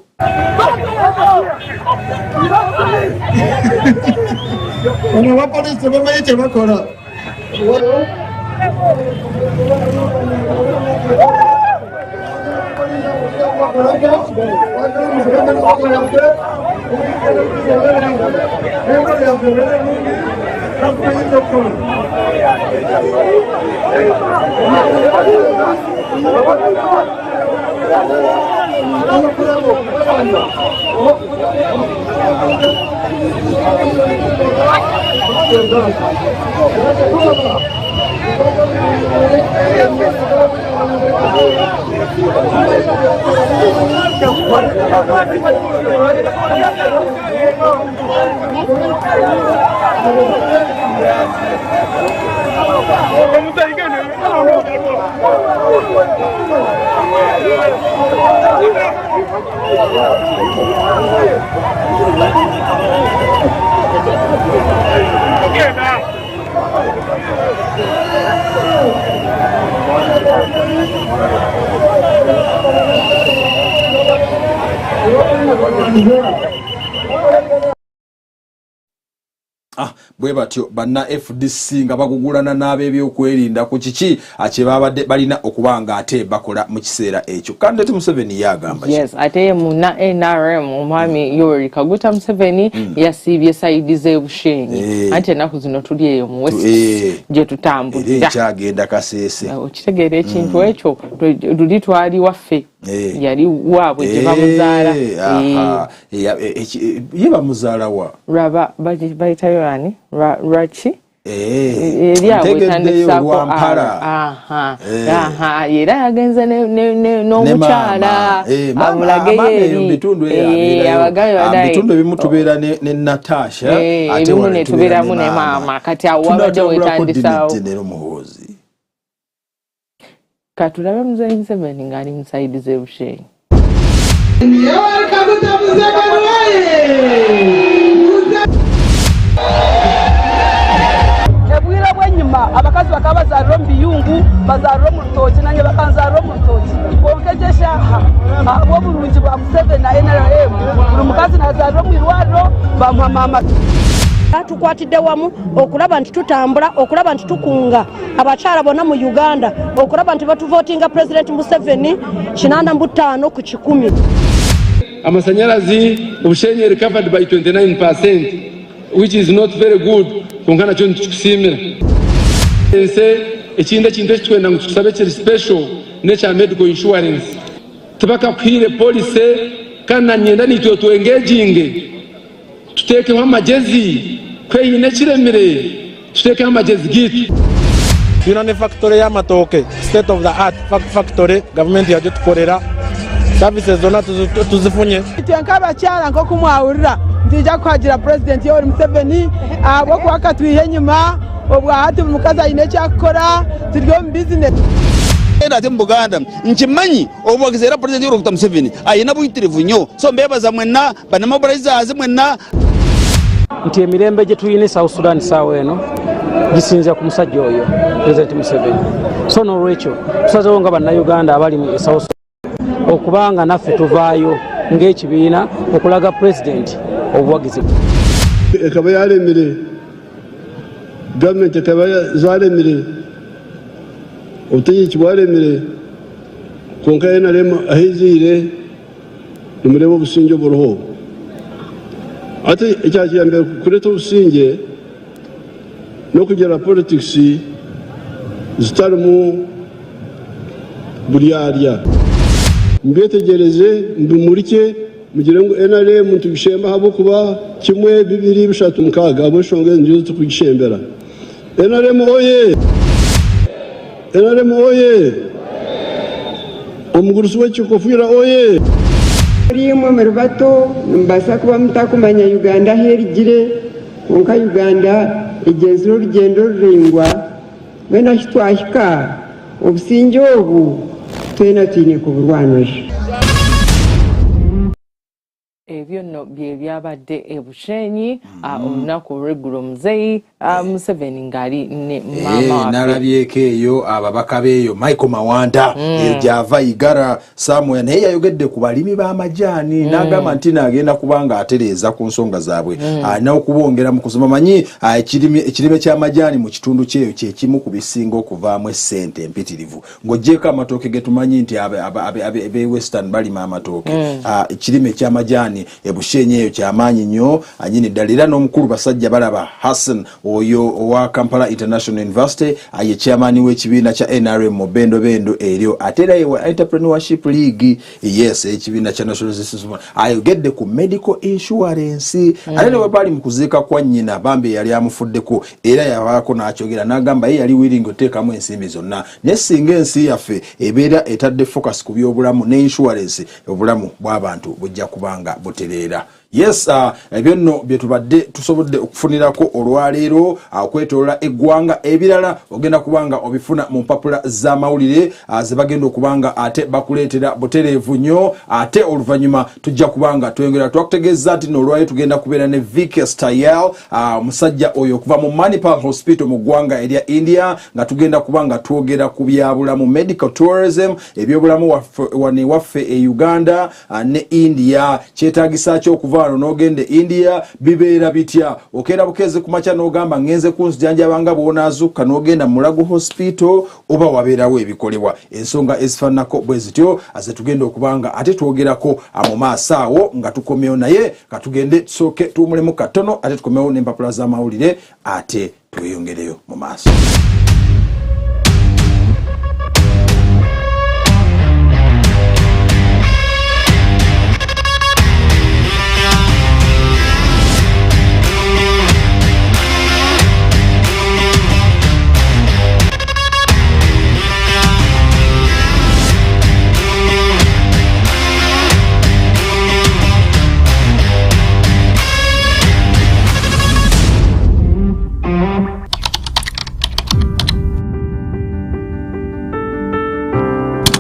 Ono abapoliisi bamanyi kye bakola. bwe batyo banna FDC nga bagugulana n'ab'ebyokwerinda ku kiki kye babadde balina okuba nga ate bakola mu kiseera ekyo Candidate Museveni yagamba yes ate munna NRM omwami Yoweri Kaguta Museveni yasiibye sayidi z'ebushenyi ate ennaku zino tuli eyo mu West gye tutambulira ekyagenda kaseese okitegeera ekintu ekyo luli twali waffe yali waabwe gye bamuzaala ye bamuzaala wa raba bayitayo ani Rachi era yagenze n'omukyala amulage ebitundu ebimu tubeera ne Natasha ebimu ne tubeeramu ne maama kati awo wabadde weetandisawo katulabe Muzeeyi Museveni ng'ali mu sayidi z'ebushenyi ebwira bwenyuma abakazi bakaba bazaalira mu biyungu bazaalira mu lutoki nange bakanzaalira mu lutoki bonkejeshaha bw'obulungi bwa Museveni na NRM buli mukazi nazaalira mu irwariro bamuha maama tukwatidde wamu okulaba nti tutambula okulaba nti tukunga abakyala bonna mu Uganda okulaba nti batuvotinga President Museveni 85 ku 100 amasanyalazi obushenyi recovered by 29% which is not very good konkana kyo ntukusimira ense ekindi ekintu ekikwenda ngu tusabe kiri special nekya medical insurance tebakakuhire police kana nyenda nitwe tuengejinge tutekeho amagezi kweyine kiremire tutekeho amagezi gitu ino ni factory y'amatoke state of the art factory government yaje tukorera services zona tuzifunye nk'abakyala nko kumwawurira ndija kwagira president Yoweri Museveni abo kwaka twihe nyuma obwa hati mukazi ayine cyakora ziryo mu business ate mu Buganda nkimanyi obwagizera president Yoweri Museveni ayina buyitirivu nnyo so mbebaza mwenna banamobilizaze mwenna nti emirembe gye tuyine South Sudan sawa eno gisinzira ku musajja oyo president Museveni so n'olwekyo tusazeewo nga bannayuganda abali mu South Sudan okubanga naffe tuvaayo ng'ekibiina okulaga president obuwagizi ekaba yalemere gavumenti ekaba zalemere obutegetsi bwalemere konka NRM ahiziire nimureba obusinge oburiho ate ekyakiyambere kuleeta obusinge n'okugira politics zitarimu buryarya mbyetegereze mbimurike mugire ngo NRM ntugishemba habwokuba 1 2 3 4 5 abo shonge ngizo tukugishembera NRM oye NRM oye omugurusi w'ekikofira oye rimwe meribato mbasa kuba mutakumanya Uganda herigire konka Uganda igenzura urugendo ruringwa bena kitwashika obusinge obu twena twine kuburwanije ebyo nno bye byabadde ebushenyi olunaku olw'eggulo muzeeyi Museveni ng'ali ne maama n'alabyeko eyo ababaka beeyo Michael Mawanda eyo gy'ava Igara Samuel naye yayogedde ku balimi b'amajaani n'agamba nti n'agenda kubanga atereeza ku nsonga zaabwe alina okubongera mu kusoma manyi ekirime ky'amajaani mu kitundu kyeyo kye kimu ku bisinga okuvaamu essente empitirivu ng'oggyeko amatooke ge tumanyi nti ab'e Western balima amatooke ekirime ky'amajaani ebushenyi eyo kyamaanyi nnyo anyini ddala era n'omukulu basajja balaba Hassan oyo owa Kampala International University aye chairman w'ekibiina kya NRM mu bendo eryo ate era yewa Entrepreneurship League yes ekibiina kya National Resistance ayogedde ku medical insurance ate ne bali mu kuziika kwa nnyina bambi yali amufuddeko era yabaako n'akyogera n'agamba ye yali willing oteekamu ensimbi zonna ne singa ensi yaffe ebeera etadde focus ku by'obulamu ne insurance obulamu bw'abantu bujja kubanga butereera. Yes, ebyo nno bye tubadde tusobodde okufunirako olwaleero okwetolola eggwanga ebirala ogenda kubanga obifuna mu mpapula z'amawulire ze bagenda okubanga ate bakuleetera butereevu nnyo ate oluvannyuma tujja kubanga tweyongera twakutegeeza nti n'olwaleero tugenda kubeera ne Vicky Style omusajja oyo okuva mu Manipal Hospital mu ggwanga erya India nga tugenda kubanga twogera ku byabulamu medical tourism ebyobulamu wano waffe e Uganda ne India kyetaagisa ky'okuva n'ogende India bibeera bitya okera bukeze kumacha n'ogamba ngenze kunzijanjabanga bwonaazuuka n'ogenda mu Mulago Hospital oba wabeerawo ebikolebwa ensonga ezifaanako bwe zityo aze tugenda okubanga ate twogerako mu maaso awo nga tukomyewo naye nga tugende tusooke tuwumulemu katono ate tukomyewo n'empapula z'amawulire ate tweyongereyo mu maaso.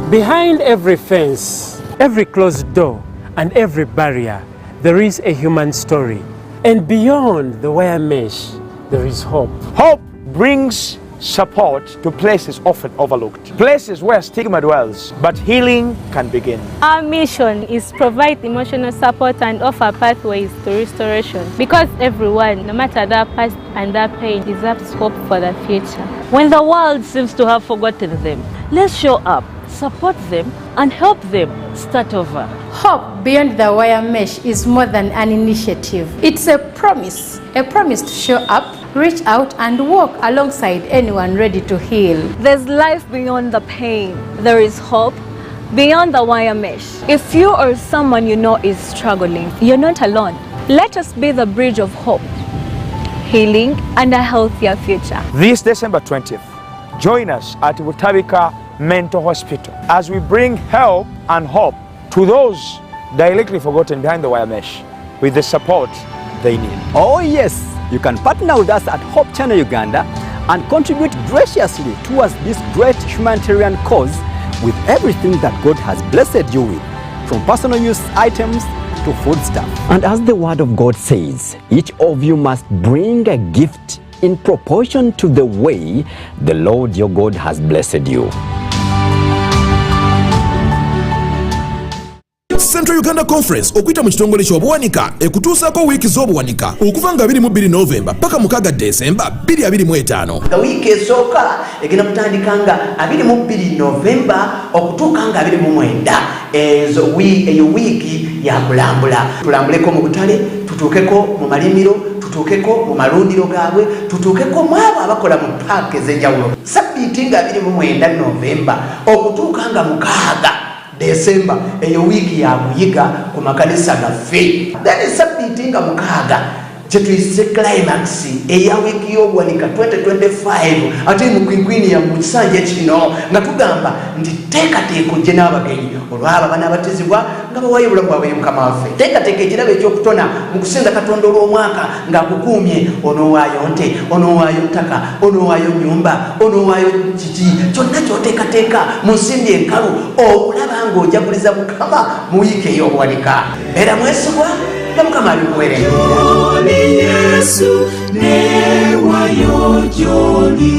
Behind every fence, every closed door, and every barrier, there is a human story. And beyond the wire mesh, there is hope. Hope brings support to places often overlooked, places where stigma dwells, but healing can begin. Our mission is to provide emotional support and offer pathways to restoration, because everyone, no matter their past and their pain, deserves hope for the future. When the world seems to have forgotten them, let's show up, support them, and help them start over. Hope beyond the wire mesh is more than an initiative. It's a promise to show up, reach out, and walk alongside anyone ready to heal. There's life beyond the pain. There is hope, beyond the wire mesh. If you or someone you know is struggling, you're not alone. Let us be the bridge of hope, healing, and a healthier future. This December 20th, join us at Butabika Mental Hospital as we bring help and hope to those directly forgotten behind the wire mesh with the support they need. Oh yes, you can partner with us at Hope Channel Uganda and contribute graciously towards this great humanitarian cause with everything that God has blessed you with, from personal use items to foodstuff. And as the word of God says, each of you must bring a gift in proportion to the way the Lord your God has blessed you. Central Uganda Conference okuyita mu kitongole ky'obuwanika ekutuusako wiiki z'obuwanika okuva nga 22 Novemba paka mukaga Desemba 2025. Nga wiiki esooka egenda kutandika nga 22 Novemba okutuuka nga 29. Eyo wiiki ya kulambula. Tulambuleko mu butale, tutuukeko mu malimiro, tutuukeko mu malundiro gaabwe, tutuukeko mu abo abakola mu paaka ez'enjawulo. Sabbiiti nga 29 Novemba okutuuka nga 6 Desemba eyo wiki ya kuyiga ku makanisa gaffe. Then sabbiiti nga 6 kyetuyise climax eya wiki y'obuwanika 2025 ate mu kwinkwini ya mu kisanja kino nga tugamba nti teekateeka ojje n'abagenyi olwaba banaabatizibwa nga bawaayo obulamu bwabwe eri Mukama waffe. Teekateeka ekirabo ekyokutona mu kusinza Katonda olw'omwaka ng'akukuumye, onowaayo nte, onowaayo ttaka, onowaayo nnyumba, onowaayo kiki, kyonna ky'oteekateeka mu nsimbi enkalu okulaba ng'ojaguliza Mukama mu wiiki ey'obuwanika. Beera mwesigwa nga Mukama alikuweerera. Yesu ne wayo joli.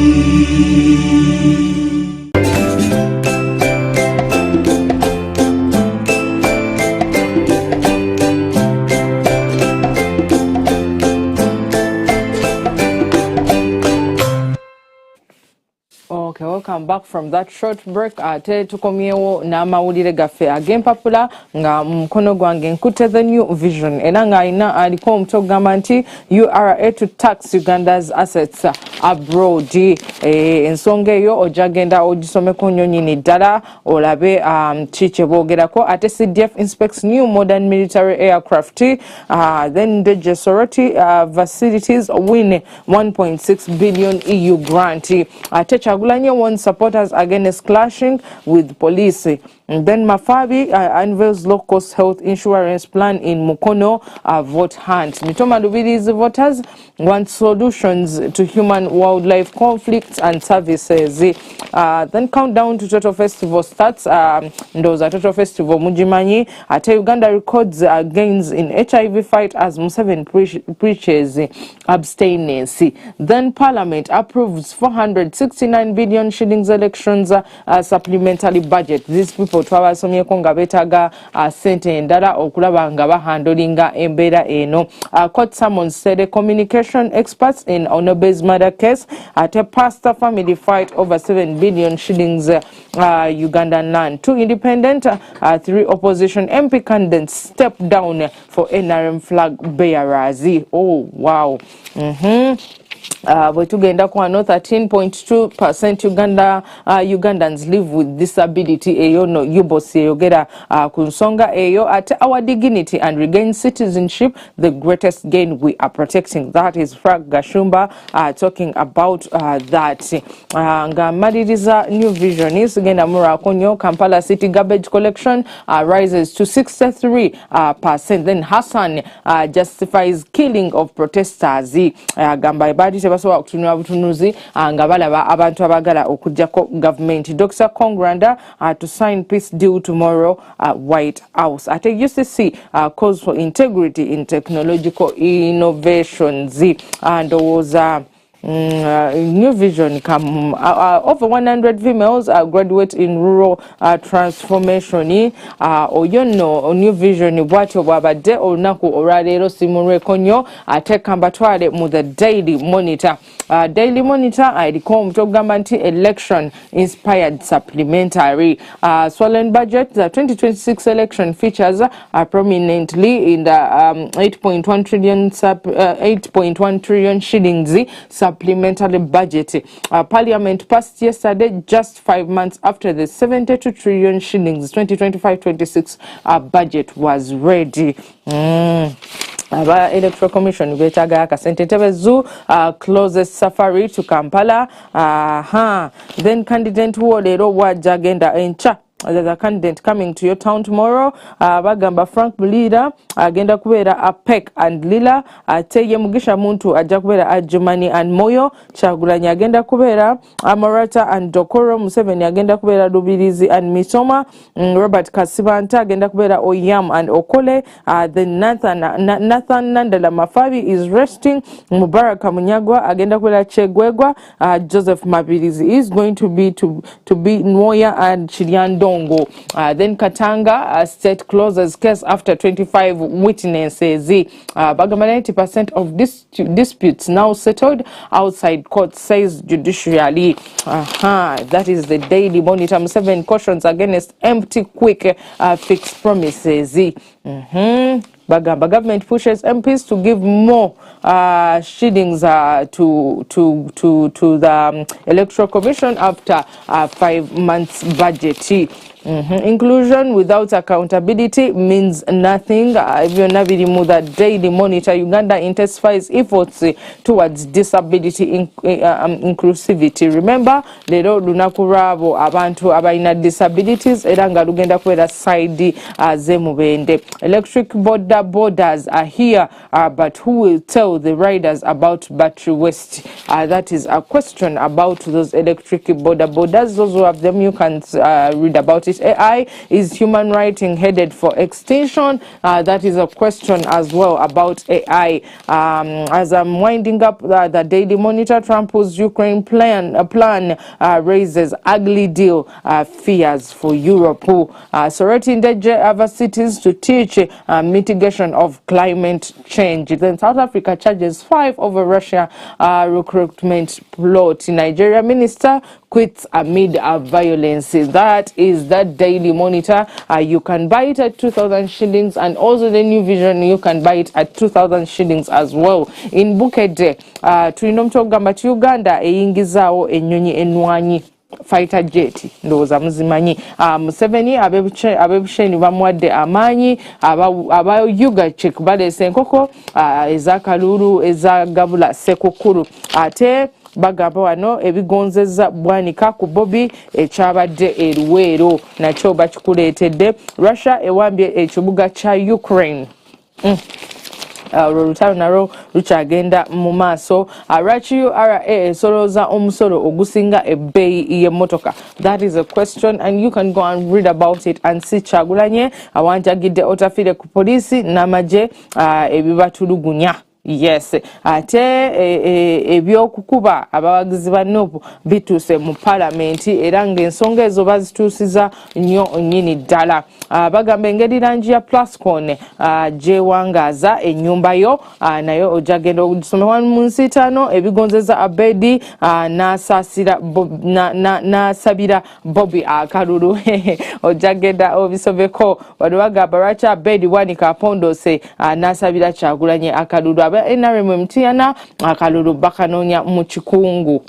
Okay, welcome back from that short break. Ate tukomyewo n'amawulire gaffe ag'empapula nga mukono gwange nkute the new vision era nga alina aliko omuto ogamba nti URA to tax Uganda's assets abroad. Ensonga eyo ojja genda ogisomeko nnyo nnyini ddala olabe kiki boogerako. Ate CDF inspects new modern military aircraft. Then the Jesoroti facilities win 1.6 billion EU grant. Ate Chagulanye warns supporters against clashing with police. And then Mafabi unveils low-cost health insurance plan in Mukono vote hunt. Mitoma Lubiri's voters want solutions to human-wildlife conflicts and services. Then countdown to Total Festival starts. Those are Total Festival Mujimanyi. At Uganda records gains in HIV fight as Museveni preaches abstinence. Then Parliament approves 469 billion shillings elections supplementary budget. These people twabasomyeko nga beetaga sente endala okulaba nga bahandolinga embeera eno. Court summons telecommunication experts in Onobe's murder case. Ate pastor family fight over 7 billion shillings Ugandan land. 2 independent, 3 opposition MP candidates step down for NRM flag bearers. Oh wow. Bwe tugenda ku 13.2% Ugandans live with disability. Eyo no Yubos eyogera ku nsonga eyo. Ate our dignity and regain citizenship, the greatest gain we are protecting. That is Frank Gashumba talking about that. Nga maliriza new vision is genda murakonyo. Kampala city garbage collection rises to 63%. Then Hassan justifies killing of protesters. Gamba ibadi tebasobola okutunula butunuzi nga balaba abantu abagala okujjako government. Dr. Kongranda to sign peace deal tomorrow at White House. At UCC calls for integrity in technological innovations. And was new vision come over 100 females graduate in rural transformation. Oyono new vision bwatyo bwabadde olunaku olwaleero simulweko nnyo ate kambatwale mu the Daily Monitor. Daily Monitor eriko omuto ogamba nti election inspired supplementary. Swollen budget. The 2026 election features prominently in the 8.1 trillion shillings supplementary budget. Parliament passed yesterday, just 5 months after the 72 trillion shillings 2025-26 budget was ready. Aba Electoral Commission betaga akasente tebezu closest safari to Kampala. Then candidate wo lero wajja agenda encha. There's a candidate coming to your town tomorrow. Bagamba Frank Bulira agenda kubera APEC and Lila. Teye Mugisha Muntu ajja kubera Ajumani and Moyo. Chagulanyi agenda kubera Amorata and Dokoro. Museveni agenda kubera Lubirizi and Misoma. Robert Kasibanta agenda kubera Oyam and Okole. Then Nathan Nandala Mafabi is resting. Mubaraka Munyagwa agenda kubera Chegwegwa. Joseph Mabirizi is going to be Nwoya and Chiriando. Then Katanga state closes case after 25 witnesses. Bagama 90% of disputes now settled outside court, says judiciary. That is the Daily Monitor. 7 cautions against empty quick fix promises. Bagamba government pushes MPs to give more shillings to the Electoral Commission after 5 months budget. Inclusion without accountability means nothing. The Daily Monitor. Uganda intensifies efforts towards disability inclusivity. Remember, lero lunaku lwabo abantu abalina disabilities era nga lugenda kwera side zemubende. Electric borders are here, but who will tell the riders about battery waste? That is a question about those electric borders. Those who have them, you can read about it. AI is human writing headed for extinction. That is a question as well about AI. As I'm winding up the Daily Monitor, Trump's Ukraine plan raises ugly deal fears for Europe. Sorority endanger other cities to teach mitigation of climate change. Then South Africa charges 5 over Russia recruitment plot. Nigeria minister quits amid violence. That is the Daily Monitor. You can buy it at 2,000 shillings, and also the New Vision, you can buy it at 2,000 shillings as well. In Bukedde, tulinomtogamba Uganda eyingizaawo ennyonyi ennwanyi fighter jet ndowooza muzimanyi. Museveni abebusheni bamuwadde amaanyi. Aba Ugachik baleese enkoko ezakalulu ezagabula sekukulu. Ate bagamba wano ebigonzeza bwanika ku Bobi ekyabadde eruweero nakyo bakikuleetedde. Russia ewambye ekibuga kya Ukraine. Olutalo nalwo lukyagenda mu maaso. Lwaki URA esolooza omusolo ogusinga ebbeeyi y'emmotoka? That is a question, and you can go and read about it and see. Kyagulanyi awanjagidde otafiire ku poliisi n'amagye ebibatulugunya. Yes, ate ebyokukuba abawagizi ba NOP bituuse mu palamenti era ng'ensonga ezo bazituusiza nnyo nnyini ddala. Bagamba engeri langi ya Plascon gyewangaaza ennyumba yo nayo ojagenda ogisomera mu nsi ttaano. Ebigonzeza Abedi n'asabira Bobby akalulu ojagenda obisobeko. Wano bagamba lwaki Abedi Wanika apondose n'asabira Kyagulanyi akalulu. NRM mtiyana akalulu bakanoonya mu kikungu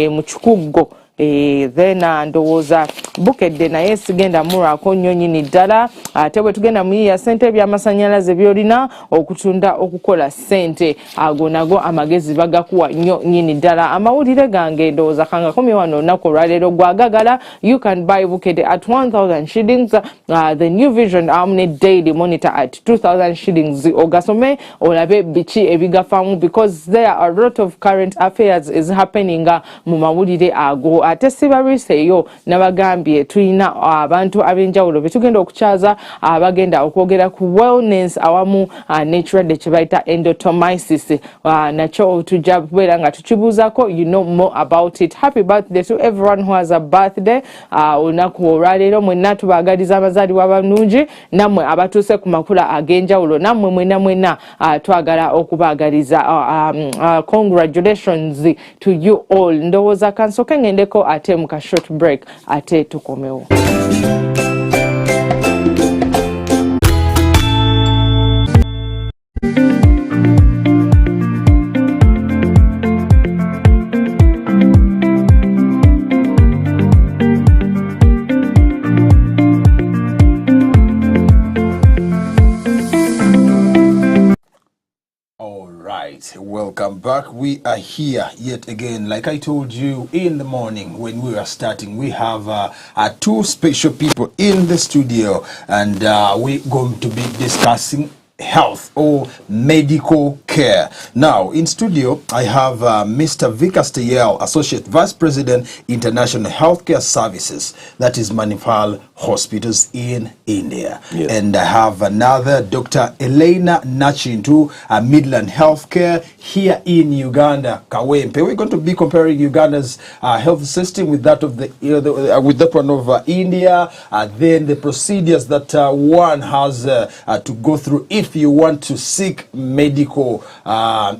mu kikuggo. Then ndowooza Bukedde naye sigenda murako nnyo nnyini ddala. Ate bwe tugenda muyiya ssente by'amasannyalaze byolina okutunda okukola ssente, ago nago amagezi bagakuwa nnyo nnyini ddala. Amawulire gange ndowooza kangakomye wano olunaku olwaleero gwagagala. You can buy Bukedde at 1,000 shillings. The New Vision Amne Daily Monitor at 2,000 shillings. Ogasome olabe biki ebigafamu, because there are a lot of current affairs is happening mu mawulire ago. Ate sibabiseeyo nabagambye tulina abantu ab'enjawulo betugenda okukyaza abagenda okwogera ku wellness awamu n'ekirwadde kye bayita endotomisis. Nakyo tujja kubeera nga tukibuuzako. You know more about it. Happy birthday to everyone who has a birthday. Olunaku olwaleero mwenna tubaagaliza amazaalibwa abalungi, nammwe abatuuse ku makula ag'enjawulo nammwe mwenna twagala okubaagaliza. Congratulations to you all. Ndowooza kansooke ngendeko ate mu ka short break ate tukomewo. right, welcome back. We are here yet again. Like I told you in the morning when we were starting, we have two special people in the studio, and we're going to be discussing health or medical care. Now in studio I have Mr. Vikas Tayel, Associate Vice President, International Healthcare Services, that is Manipal Hospitals in India. Yes. And I have another Dr. Elena Nachintu, Midland Healthcare here in Uganda, Kawempe. We're going to be comparing Uganda's health system with that of with that one of India, then the procedures that one has to go through if you want to seek medical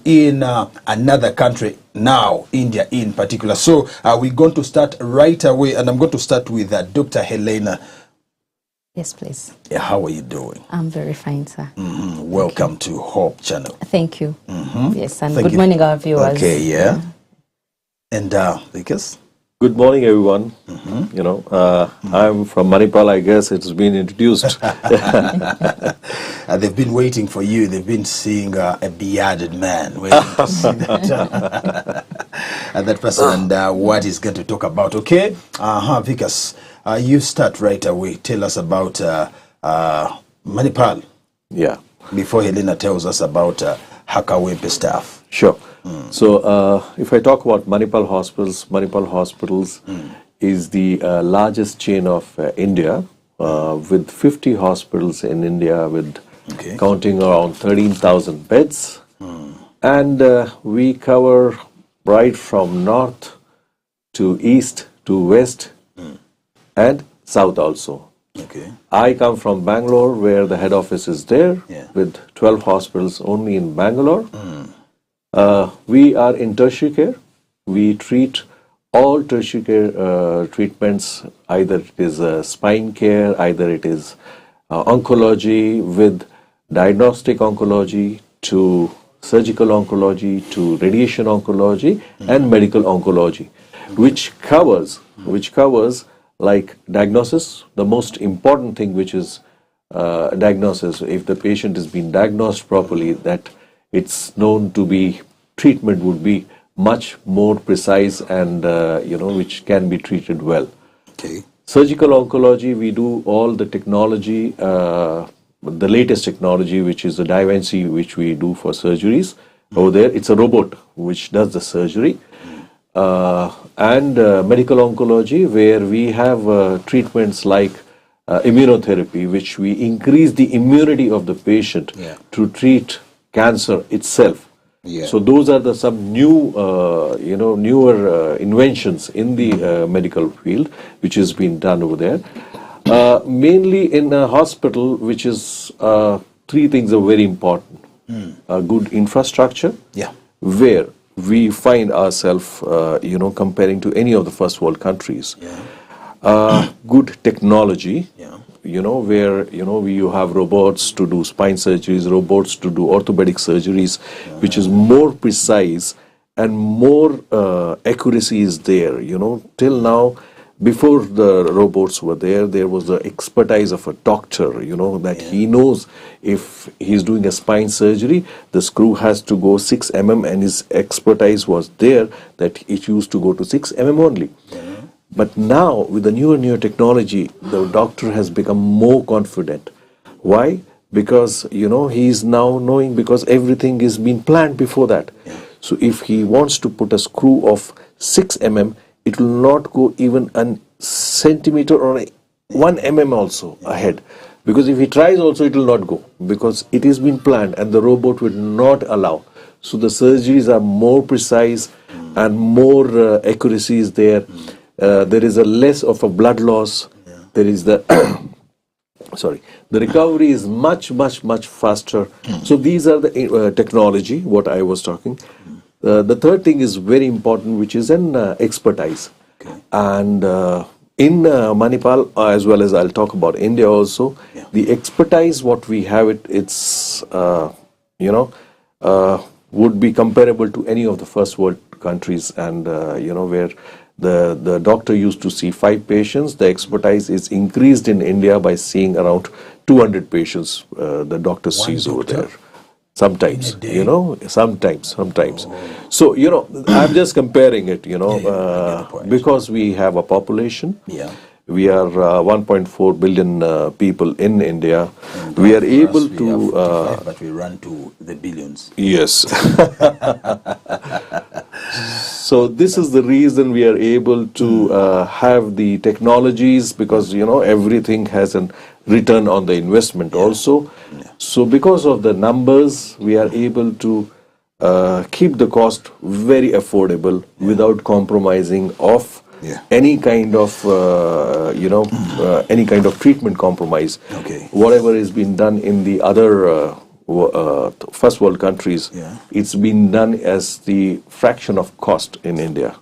in another country, now India in particular. So we're going to start right away, and I'm going to start with Dr. Helena. Yes, please. Yeah, how are you doing? I'm very fine, sir. Welcome to Hope Channel. Thank you. Yes, and good morning, our viewers. Okay, yeah. And Vikas? Good morning, everyone. You know, I'm from Manipal. I guess it's been introduced. They've been waiting for you. They've been seeing a bearded man waiting to see that, that person and what he's going to talk about. Okay, Vikas, you start right away. Tell us about Manipal. Yeah. Before Helena tells us about Hakawempe staff. Sure. So if I talk about Manipal Hospitals is the largest chain of India, with 50 hospitals in India, with counting around 13,000 beds. And we cover right from north to east to west and south also. Okay. I come from Bangalore, where the head office is there, with 12 hospitals only in Bangalore. We are in tertiary care. We treat all tertiary care treatments, either it is spine care, either it is oncology, with diagnostic oncology to surgical oncology to radiation oncology and medical oncology, which covers like diagnosis, the most important thing, which is diagnosis. If the patient is being diagnosed properly, that it's known to be treatment would be much more precise and which can be treated well. Okay. Surgical oncology, we do all the technology, the latest technology, which is the Da Vinci, which we do for surgeries. Over there, it's a robot which does the surgery. And medical oncology, where we have treatments like immunotherapy, which we increase the immunity of the patient to treat cancer itself. Yeah. So those are some new, newer inventions in the medical field, which has been done over there. Mainly in a hospital, which is three things are very important. A good infrastructure, where we find ourselves, comparing to any of the first world countries. Good technology, where, you have robots to do spine surgeries, robots to do orthopedic surgeries, which is more precise and more accuracy is there. Till now, before the robots were there, there was the expertise of a doctor, that he knows if he's doing a spine surgery, the screw has to go 6 mm, and his expertise was there that it used to go to 6 mm only. But now, with the newer technology, the doctor has become more confident. Why? Because, he is now knowing, because everything is being planned before that. So if he wants to put a screw of 6 mm, it will not go even a centimeter or 1 mm also ahead. Because if he tries also, it will not go, because it is been planned and the robot will not allow. So the surgeries are more precise and more accuracy is there. There is a less of a blood loss. There is the the recovery is much faster. So these are the technology what I was talking. The third thing is very important, which is an expertise. And in Manipal, as well as I'll talk about India also, the expertise what we have, it's would be comparable to any of the first world countries, and where the doctor used to see 5 patients, the expertise is increased in India by seeing around 200 patients the doctor sees over there. Sometimes, you know, sometimes. So, you know, I'm just comparing it, you know, because we have a population. We are 1.4 billion people in India. We are able to... but we run to the billions. Yes. So this is the reason we are able to have the technologies, because, you know, everything has a return on the investment also. So because of the numbers, we are able to keep the cost very affordable without compromising of any kind of, you know, any kind of treatment compromise. Whatever is being done in the other first world countries, it's been done as the fraction of cost in India.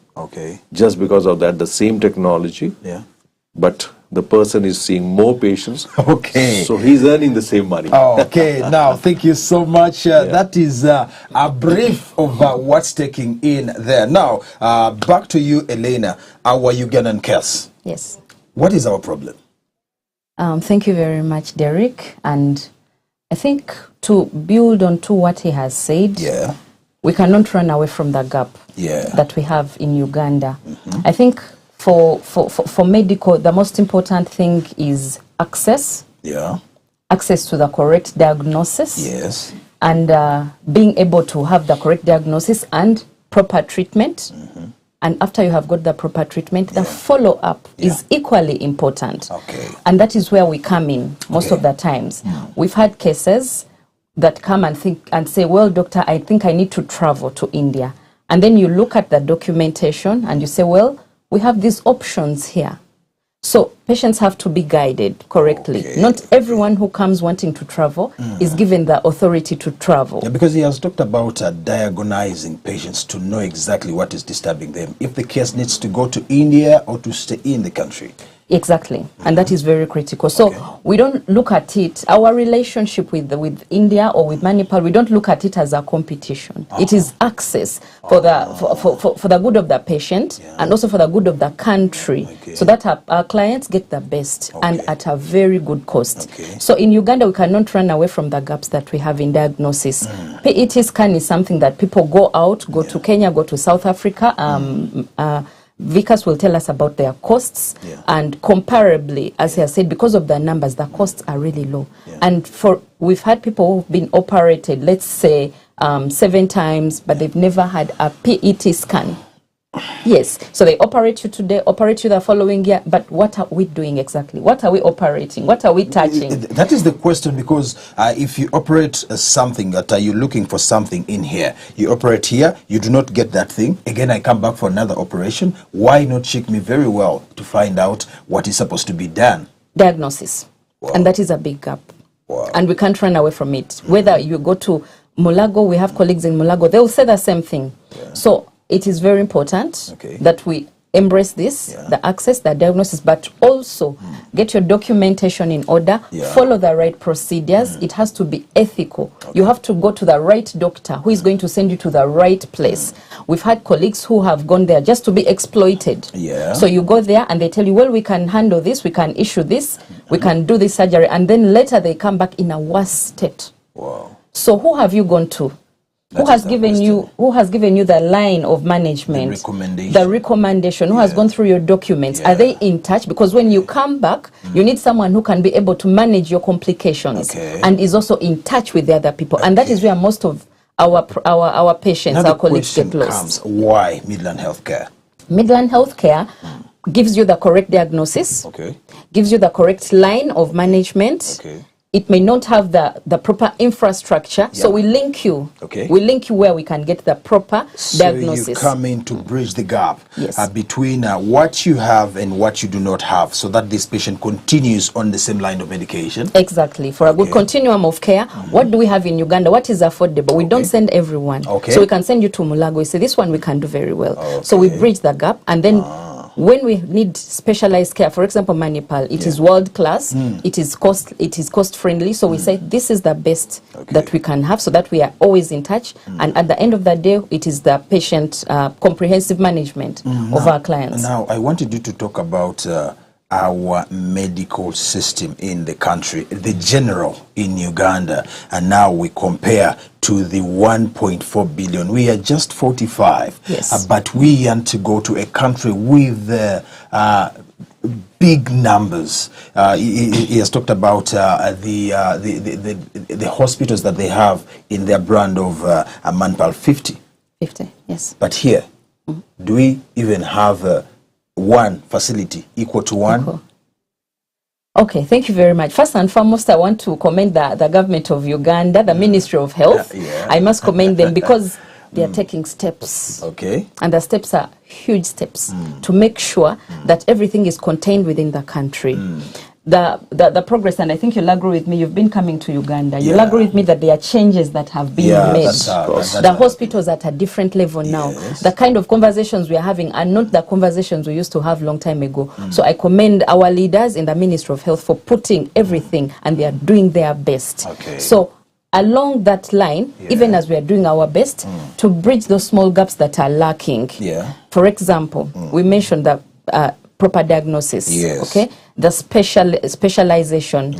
Just because of that, the same technology, but the person is seeing more patients. So he's earning the same money. Now, thank you so much. That is a brief of what's taking in there. Now, back to you, Elena, our Ugandan case. Yes. What is our problem? Thank you very much, Derek. And I think to build on to what he has said, we cannot run away from the gap that we have in Uganda. I think for medical, the most important thing is access. Access to the correct diagnosis. And being able to have the correct diagnosis and proper treatment. And after you have got the proper treatment, the follow-up is equally important. And that is where we come in most of the times. We've had cases that come and think and say, well, doctor, I think I need to travel to India. And then you look at the documentation and you say, well, we have these options here. So patients have to be guided correctly. Not everyone who comes wanting to travel is given the authority to travel. Because he has talked about diagnosing patients to know exactly what is disturbing them, if the case needs to go to India or to stay in the country. Exactly, and that is very critical. So we don't look at it, our relationship with India or with Manipal, we don't look at it as a competition. It is access for the good of the patient and also for the good of the country, so that our clients get the best and at a very good cost. So in Uganda, we cannot run away from the gaps that we have in diagnosis. PET scan is something that people go out, go to Kenya, go to South Africa. Vikas will tell us about their costs, and comparably, as he has said, because of the numbers, the costs are really low. And we've had people who've been operated, let's say 7 times, but they've never had a PET scan. Yes, so they operate you today, operate you the following year, but what are we doing exactly? What are we operating? What are we touching? That is the question, because if you operate something that you're looking for something in here, you operate here, you do not get that thing. Again, I come back for another operation. Why not check me very well to find out what is supposed to be done? Diagnosis. And that is a big gap. And we can't run away from it. Whether you go to Mulago, we have colleagues in Mulago, they will say the same thing. So it is very important that we embrace this, the access, the diagnosis, but also get your documentation in order, follow the right procedures. It has to be ethical. You have to go to the right doctor who is going to send you to the right place. We've had colleagues who have gone there just to be exploited. So you go there and they tell you, well, we can handle this, we can issue this, we can do this surgery, and then later they come back in a worse state. So who have you gone to? Who has given you the line of management, the recommendation, who has gone through your documents? Are they in touch? Because when you come back, you need someone who can be able to manage your complications and is also in touch with the other people. And that is where most of our patients, our colleagues get lost. Why Midland Healthcare? Midland Healthcare gives you the correct diagnosis, gives you the correct line of management. It may not have the proper infrastructure, so we link you. We link you where we can get the proper diagnosis. So you come in to bridge the gap between what you have and what you do not have, so that this patient continues on the same line of medication. Exactly, for a good continuum of care. What do we have in Uganda? What is affordable? We don't send everyone. So we can send you to Mulago. We say, this one we can do very well. So we bridge the gap, and then when we need specialized care, for example, Manipal, it is world class, it is cost friendly. So we say this is the best that we can have, so that we are always in touch. And at the end of the day, it is the patient comprehensive management of our clients. Now, I wanted you to talk about our medical system in the country, the general in Uganda, and now we compare to the 1.4 billion. We are just 45, yes. But we yearn to go to a country with big numbers. He has talked about the hospitals that they have in their brand of manpower, 50. 50, yes. But here, do we even have one facility equal to one? Equal. Okay, thank you very much. First and foremost, I want to commend the government of Uganda, the Ministry of Health. I must commend them because they are taking steps. Okay. And the steps are huge steps to make sure that everything is contained within the country. The progress, and I think you'll agree with me, you've been coming to Uganda. You'll agree with me that there are changes that have been made. The hospitals at a different level now. The kind of conversations we are having are not the conversations we used to have long time ago. So I commend our leaders in the Ministry of Health for putting everything, and they are doing their best. So along that line, even as we are doing our best to bridge those small gaps that are lacking. For example, we mentioned the proper diagnosis, okay, the specialization.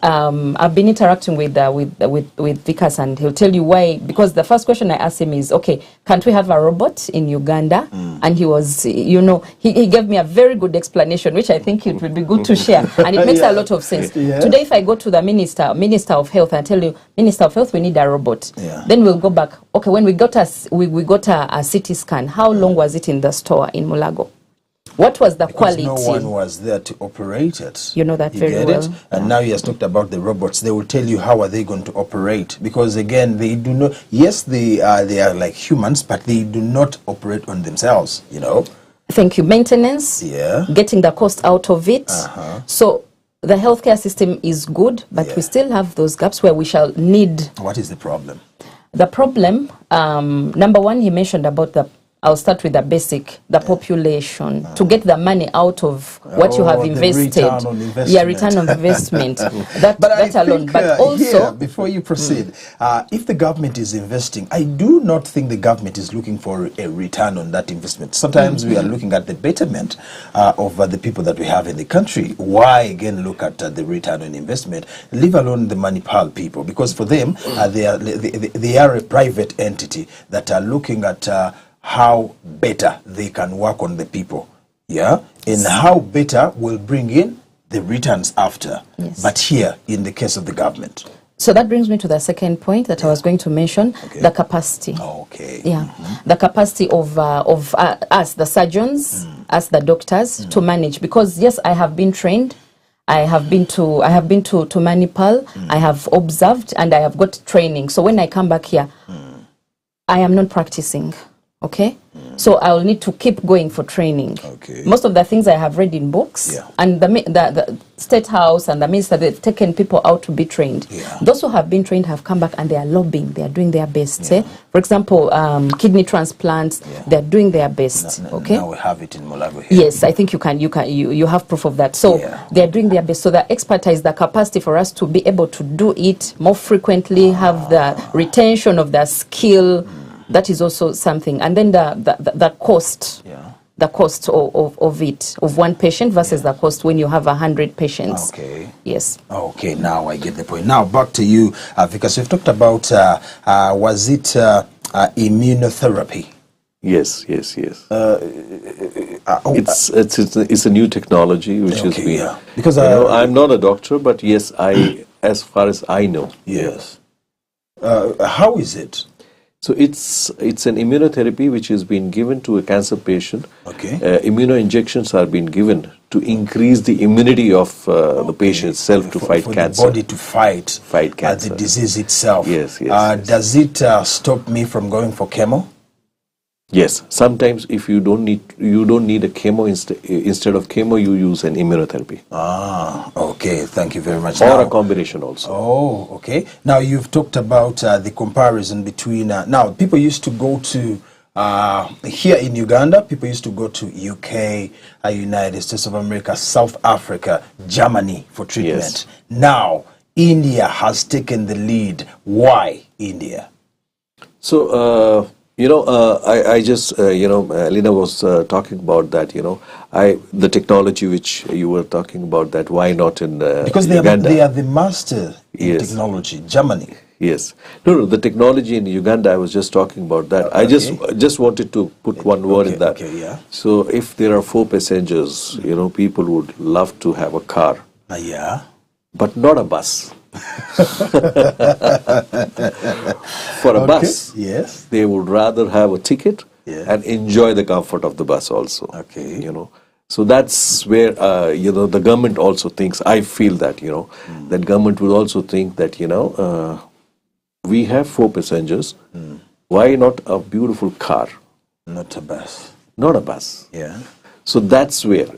I've been interacting with Vikas, and he'll tell you why. Because the first question I asked him is, okay, can't we have a robot in Uganda? And he was, you know, he gave me a very good explanation, which I think it would be good to share, and it makes a lot of sense. Today, if I go to the Minister of Health, and tell you, Minister of Health, we need a robot. Then we'll go back. Okay, when we got a CT scan, how long was it in the store in Mulago? What was the quality? No one was there to operate it. You know that very well. And now he has talked about the robots. They will tell you how are they going to operate, because again, they do not. Yes, they are like humans, but they do not operate on themselves. You know. Thank you. Maintenance. Getting the cost out of it. So the healthcare system is good, but we still have those gaps where we shall need. What is the problem? The problem, number one, he mentioned about I'll start with the basic, the population, to get the money out of what you have invested. Return on investment. Return on investment. that alone. But also, here, before you proceed, if the government is investing, I do not think the government is looking for a return on that investment. Sometimes we are looking at the betterment of the people that we have in the country. Why again look at the return on investment? Leave alone the Manipal people, because for them, they are a private entity that are looking at how better they can work on the people, and how better will bring in the returns after. But here, in the case of the government. So that brings me to the second point that I was going to mention, the capacity. The capacity of us, the surgeons, us, the doctors, to manage. Because yes, I have been trained. I have been to Manipal. I have observed, and I have got training. So when I come back here, I am not practicing. Okay, so I will need to keep going for training. Most of the things I have read in books, and the State House and the minister, they've taken people out to be trained. Those who have been trained have come back and they are lobbying. They are doing their best. For example, kidney transplants, they are doing their best. Now we have it in Mulago here. Yes, I think you have proof of that. So they are doing their best. So the expertise, the capacity for us to be able to do it more frequently, have the retention of the skill. That is also something. And then the cost, the cost of it, of one patient versus the cost when you have 100 patients. Yes. Okay, now I get the point. Now back to you, because we've talked about, was it immunotherapy? Yes. It's a new technology which has been. Because I'm not a doctor, but yes, as far as I know. Yes. How is it? So it's an immunotherapy which has been given to a cancer patient. Immunoinjections are being given to increase the immunity of the patient itself to fight cancer. The body to fight cancer. The disease itself. Yes. Does it stop me from going for chemo? Yes. Sometimes if you don't need a chemo, instead of chemo you use an immunotherapy. Okay. Thank you very much. Or a combination also. Oh, okay. Now you've talked about the comparison between. Now people used to go to here in Uganda. People used to go to UK, United States of America, South Africa, Germany for treatment. Now India has taken the lead. Why India? So. You know, I just, Lina was talking about that, the technology which you were talking about, that why not in because they are the master in technology, Germany. Yes. No, the technology in Uganda, I was just talking about that. I just wanted to put one word in that. Okay, yeah. So if there are 4 passengers, people would love to have a car. Yeah. But not a bus. For a bus, yes, they would rather have a ticket and enjoy the comfort of the bus also. Okay. So that's where, the government also thinks, I feel that, that government would also think that, we have 4 passengers. Why not a beautiful car? Not a bus. Not a bus. Yeah. So that's where,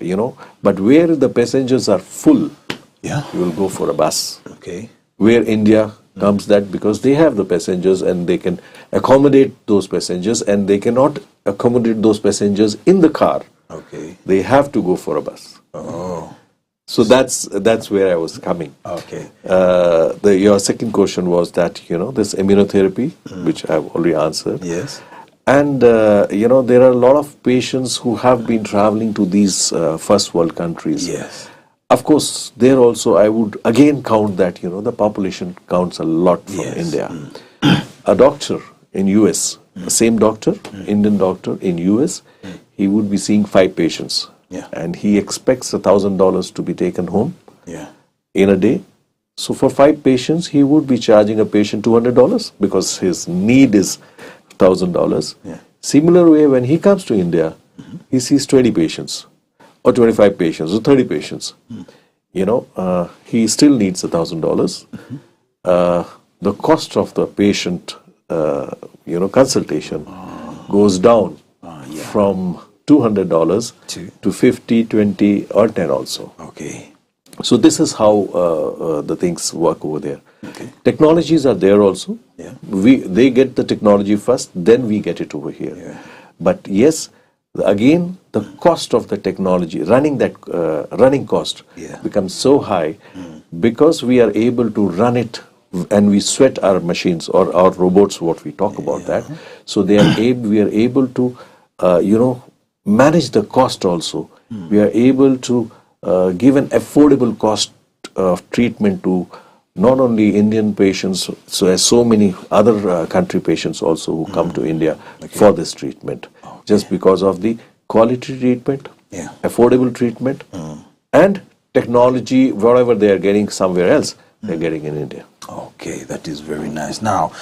but where the passengers are full, you will go for a bus. Okay. Where India comes that because they have the passengers and they can accommodate those passengers, and they cannot accommodate those passengers in the car. Okay. They have to go for a bus. Oh. So that's where I was coming. Okay. Your second question was that, this immunotherapy, which I've already answered. Yes. And, there are a lot of patients who have been traveling to these first world countries. Yes. Of course, there also I would again count that, the population counts a lot from India. A doctor in US, the same doctor, Indian doctor in US, he would be seeing 5 patients. Yeah. And he expects $1,000 to be taken home Yeah. in a day. So for 5 patients, he would be charging a patient $200 because his need is $1,000. Yeah. Similar way, when he comes to India, he sees 20 patients or 25 patients or 30 patients. He still needs $1,000. The cost of the patient, consultation goes down from $200 to 50, 20 or 10 also. Okay. So this is how the things work over there. Okay. Technologies are there also. Yeah. They get the technology first, then we get it over here. Yeah. But yes, again, the cost of the technology, running cost becomes so high because we are able to run it and we sweat our machines or our robots, what we talk about that. So we are able to, manage the cost also. We are able to give an affordable cost of treatment to not only Indian patients, so as so many other country patients also who come to India for this treatment, just because of the quality treatment, affordable treatment, and technology, whatever they are getting somewhere else, they're getting in India. Okay, that is very nice. Now,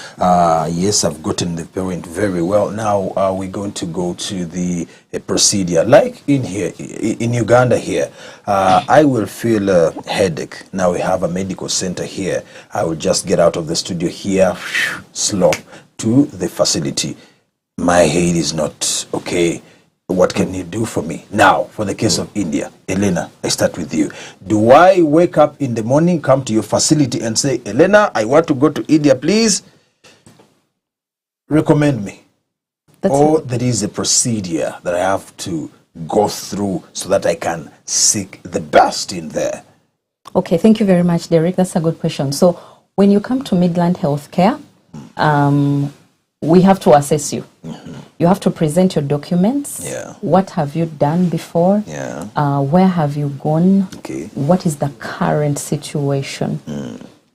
yes, I've gotten the point very well. Now, we're going to go to the procedure. Like in here, in Uganda here, I will feel a headache. Now we have a medical center here. I will just get out of the studio here, slope to the facility. My head is not okay. What can you do for me? Now, for the case of India, Elena, I start with you. Do I wake up in the morning, come to your facility and say, Elena, I want to go to India, please recommend me? Or there is a procedure that I have to go through so that I can seek the best in there? Okay, thank you very much, Derek. That's a good question. So when you come to Midland Healthcare, we have to assess you. You have to present your documents. Yeah. What have you done before? Yeah. Where have you gone? Okay. What is the current situation?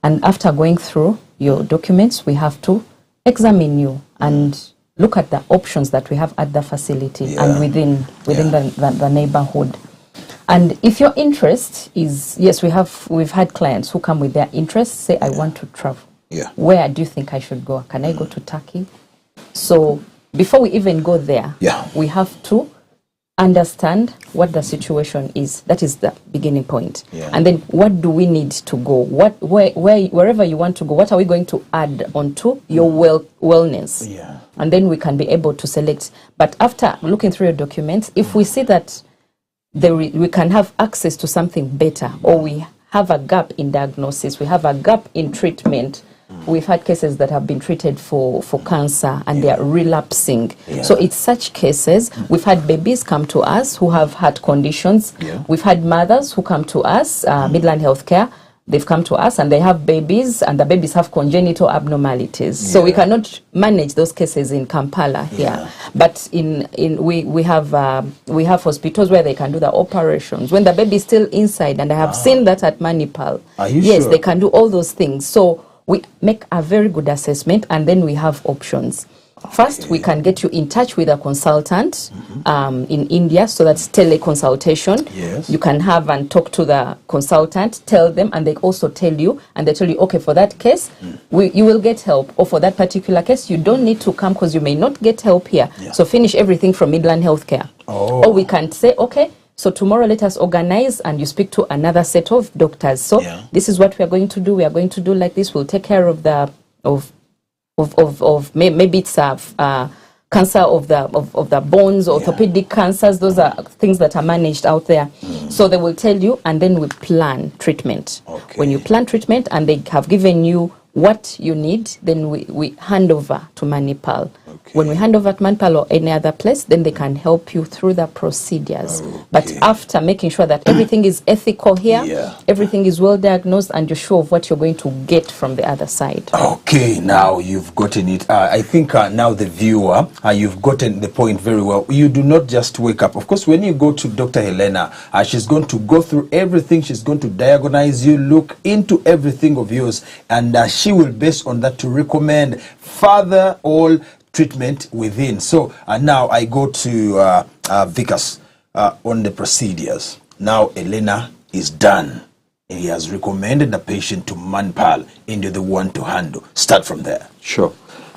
And after going through your documents, we have to examine you and look at the options that we have at the facility and within the neighborhood. And if your interest is, yes, we've had clients who come with their interests, say, I want to travel. Yeah. Where do you think I should go? Can I go to Turkey? So before we even go there, we have to understand what the situation is. That is the beginning point. Yeah. And then what do we need to go? Wherever you want to go, what are we going to add onto your wellness? Yeah. And then we can be able to select. But after looking through your documents, if we see that we can have access to something better, or we have a gap in diagnosis, we have a gap in treatment. We've had cases that have been treated for cancer and they are relapsing. So it's such cases. We've had babies come to us who have had conditions. We've had mothers who come to us, Midland Healthcare, they've come to us and they have babies, and the babies have congenital abnormalities. So we cannot manage those cases in Kampala here. But we have hospitals where they can do the operations when the baby is still inside, and I have seen that at Manipal. Are you yes, sure? they can do all those things. So we make a very good assessment, and then we have options. First, we can get you in touch with a consultant in India, so that's teleconsultation. Yes. You can have and talk to the consultant, tell them, and they also tell you, and they tell you, okay, for that case, you will get help, or for that particular case, you don't need to come because you may not get help here. So finish everything from Midland Healthcare. Or we can say, okay, so tomorrow let us organize and you speak to another set of doctors. So this is what we are going to do. We are going to do like this. We'll take care of the maybe it's cancer of the bones, orthopedic cancers. Those are things that are managed out there. So they will tell you, and then we plan treatment. When you plan treatment and they have given you what you need, then we hand over to Manipal. When we hand over to Manipal or any other place, then they can help you through the procedures. But after making sure that everything is ethical here, everything is well diagnosed, and you're sure of what you're going to get from the other side. Okay, now you've gotten it. I think now the viewer, you've gotten the point very well. You do not just wake up. Of course, when you go to Dr. Helena, she's going to go through everything. She's going to diagnose you, look into everything of yours, and she will, based on that, to recommend further all treatment within. So now I go to Vikas on the procedures. Now Elena is done. He has recommended the patient to Manipal, and you're the one to handle. Start from there. Sure.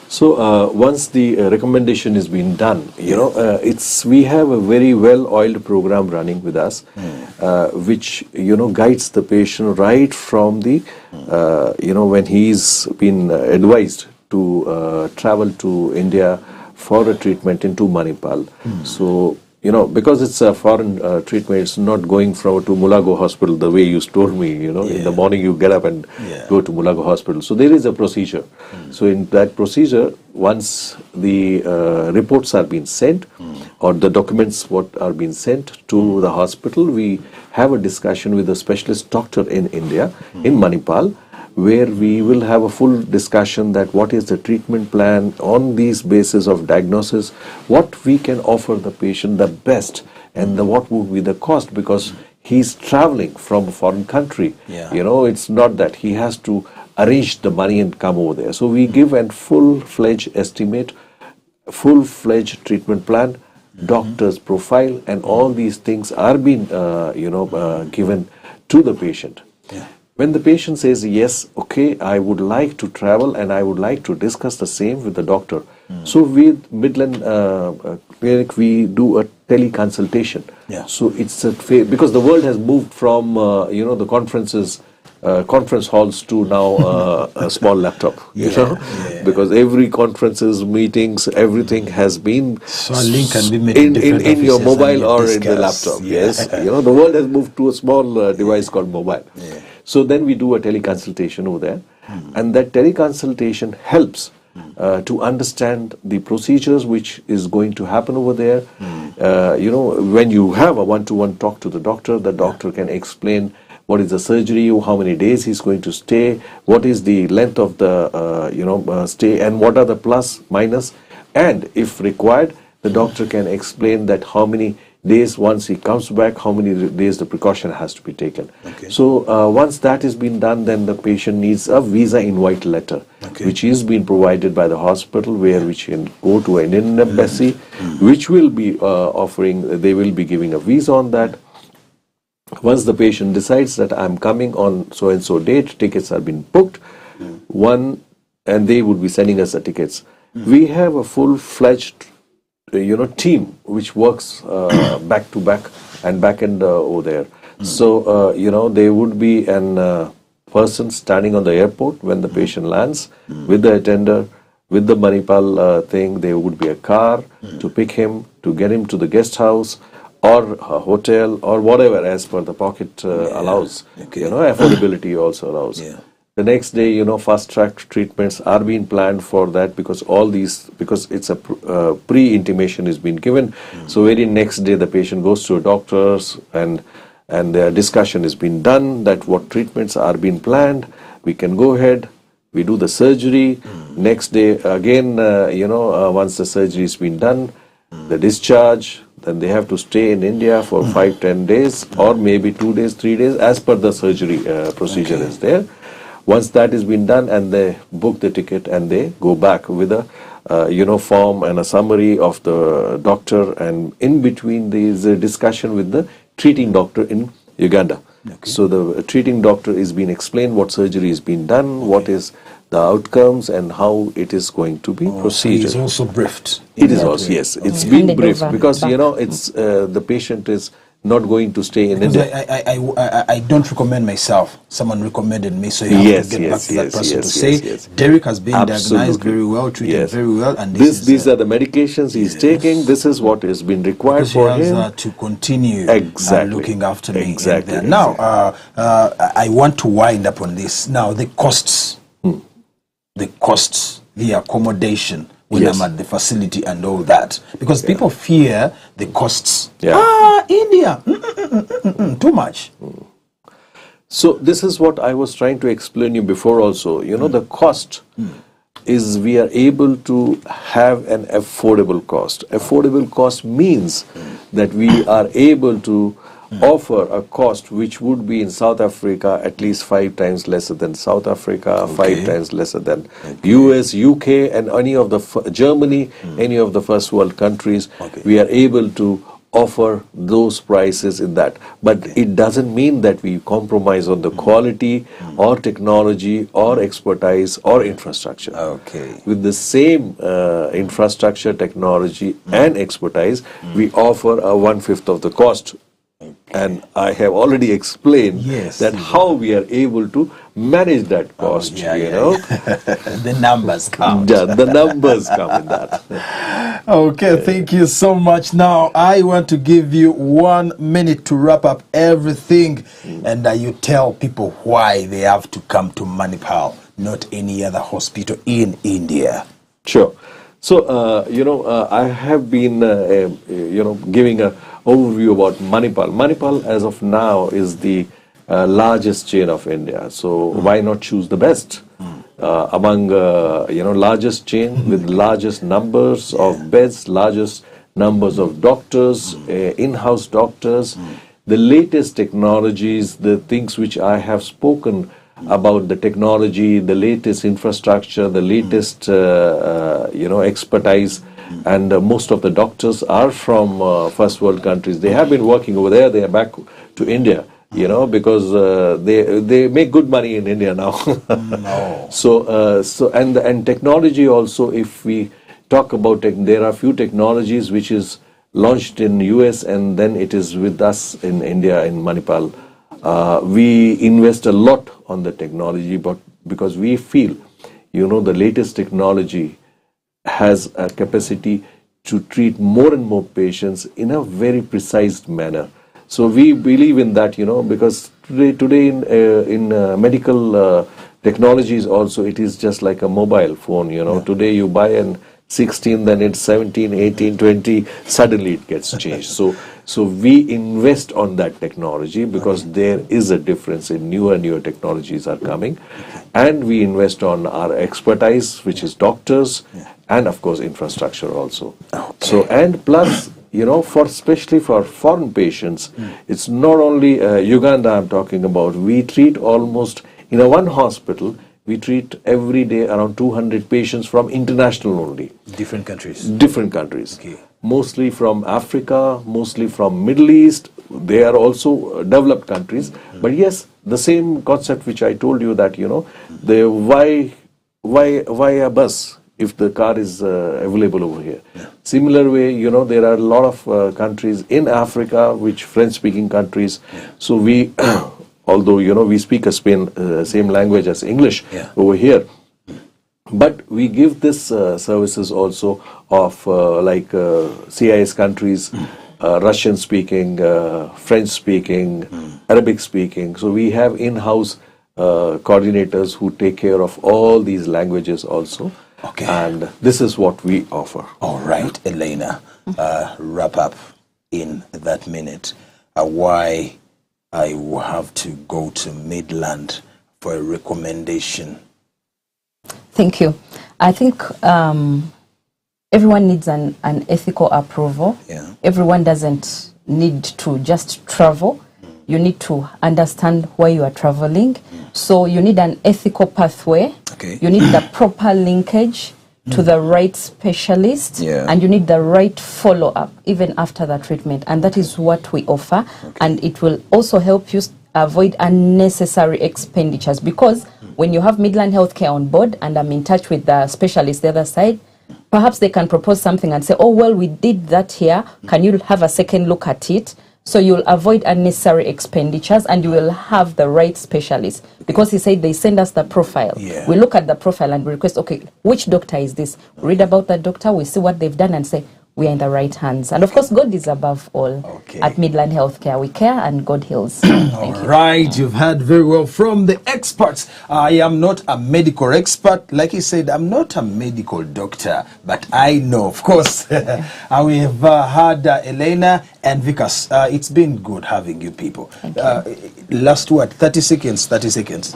So once the recommendation is being done, we have a very well-oiled program running with us, which guides the patient right from the when he's been advised to travel to India for a treatment into Manipal. So because it's a foreign treatment, it's not going to Mulago Hospital the way you told me, in the morning you get up and go to Mulago Hospital. So there is a procedure. So in that procedure, once the reports are being sent, or the documents what are being sent to the hospital, we have a discussion with a specialist doctor in India, in Manipal, where we will have a full discussion that what is the treatment plan on these basis of diagnosis, what we can offer the patient the best, and what would be the cost, because he's traveling from a foreign country. It's not that he has to arrange the money and come over there. So we give a full-fledged estimate, full-fledged treatment plan, doctor's profile, and all these things are being given to the patient. When the patient says, yes, okay, I would like to travel and I would like to discuss the same with the doctor. So with Midland Clinic, we do a teleconsultation. So it's because the world has moved from, the conference halls to now a small laptop, because every conferences, meetings, everything has been in your mobile or in the laptop. The world has moved to a small device called mobile. So then we do a teleconsultation over there, and that teleconsultation helps to understand the procedures which is going to happen over there. When you have a one-to-one talk to the doctor can explain what is the surgery, how many days he's going to stay, what is the length of the stay, and what are the plus, minus, and if required, the doctor can explain that how many days once he comes back, how many days the precaution has to be taken. So once that is been done, then the patient needs a visa invite letter, which is being provided by the hospital, where we can go to an Indian embassy, which will be they will be giving a visa on that. Once the patient decides that I'm coming on so and so date, tickets have been booked, and they would be sending us the tickets. We have a full-fledged team which works back to back and back end over there. So there would be an person standing on the airport when the patient lands with the attender, with the Manipal thing. There would be a car to pick him, to get him to the guest house or a hotel or whatever as per the pocket allows. Affordability also allows. The next day, fast-track treatments are being planned for that, because it's a pre-intimation is being given. So very next day, the patient goes to a doctor's, and and the discussion has been done that what treatments are being planned. We can go ahead, we do the surgery. Next day again, once the surgery has been done, the discharge, then they have to stay in India for 5-10 days or maybe 2 days, 3 days as per the surgery procedure is there. Once that has been done, and they book the ticket and they go back with a form and a summary of the doctor, and in between there is a discussion with the treating doctor in Uganda. So the treating doctor is being explained what surgery is being done, what is the outcomes, and how it is going to be proceeded. So it's also briefed. It is also, yes, it's been briefed because it's the patient is not going to stay in because India. I don't recommend myself. Someone recommended me, so you have to get back to that person to say, Derek has been diagnosed very well, treated very well, and these are the medications he's taking. This is what has been required because for he has, him to continue looking after me. Exactly. Now, I want to wind up on this. Now, the costs, the accommodation, when I'm at the facility and all that, because people fear the costs. India, too much. So this is what I was trying to explain you before also. The cost is we are able to have an affordable cost. Affordable cost means that we are able to offer a cost which would be in South Africa at least 5 times lesser than South Africa, 5 times lesser than US, UK, and any of the Germany, any of the first world countries. We are able to offer those prices in that, but it doesn't mean that we compromise on the quality or technology or expertise or infrastructure. With the same infrastructure, technology and expertise, we offer a 1/5 of the cost. And I have already explained that how we are able to manage that cost, The numbers count. The numbers come in that. Okay, thank you so much. Now, I want to give you 1 minute to wrap up everything, and you tell people why they have to come to Manipal, not any other hospital in India. Sure. So, I have been, giving a overview about Manipal. Manipal, as of now, is the largest chain of India. So why not choose the best among largest chain with largest numbers of beds, largest numbers of doctors, in-house doctors, the latest technologies, the things which I have spoken about, the technology, the latest infrastructure, the latest expertise. And most of the doctors are from first world countries. They have been working over there. They are back to India, because they make good money in India now. So and technology also. If we talk about there are few technologies which is launched in US and then it is with us in India in Manipal. We invest a lot on the technology, but because we feel, the latest technology has a capacity to treat more and more patients in a very precise manner. So we believe in that, because today in medical technologies also, it is just like a mobile phone. Today you buy an 16, then it's 17, 18, 20, suddenly it gets changed. So we invest on that technology because there is a difference in newer technologies are coming, and we invest on our expertise, which is doctors, and of course infrastructure also. So, and plus, especially for foreign patients, it's not only Uganda I'm talking about. We treat almost, in one hospital, we treat every day around 200 patients from international only. Different countries. Different countries. Mostly from Africa, mostly from Middle East. They are also developed countries. But yes, the same concept which I told you that, why a bus if the car is available over here? Similar way, there are a lot of countries in Africa, which French-speaking countries. So we, although, we speak a same language as English over here, but we give this services also of CIS countries, Russian-speaking, French-speaking, Arabic-speaking. So we have in-house coordinators who take care of all these languages also. And this is what we offer. All right, Elena, wrap up in that minute. Why I will have to go to Midland for a recommendation? Thank you. I think everyone needs an ethical approval. Yeah. Everyone doesn't need to just travel. You need to understand why you are traveling. So you need an ethical pathway. Okay. You need the proper linkage to the right specialist, and you need the right follow-up even after the treatment, and that is what we offer. And it will also help you avoid unnecessary expenditures, because when you have Midland Healthcare on board and I'm in touch with the specialist the other side, perhaps they can propose something and say, oh well, we did that here, can you have a second look at it? So you'll avoid unnecessary expenditures and you will have the right specialist. Because he said they send us the profile. Yeah. We look at the profile and we request, okay, which doctor is this? We read about that doctor, we see what they've done and say, we are in the right hands. And of course, God is above all. At Midland Healthcare, we care and God heals. All right, you've heard very well from the experts. I am not a medical expert. Like he said, I'm not a medical doctor, but I know, of course. We have had Elena and Vikas. It's been good having you people. Last word, 30 seconds, 30 seconds.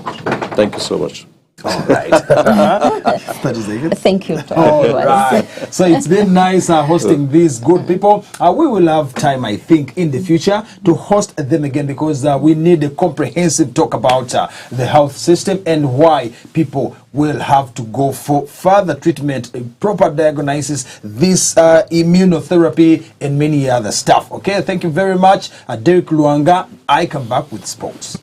Thank you so much. All right. 30 seconds. Thank you. All right. So it's been nice hosting these good people. We will have time, I think, in the future to host them again, because we need a comprehensive talk about the health system and why people will have to go for further treatment, proper diagnosis, this immunotherapy, and many other stuff. Okay, thank you very much. Derek Luanga, I come back with sports.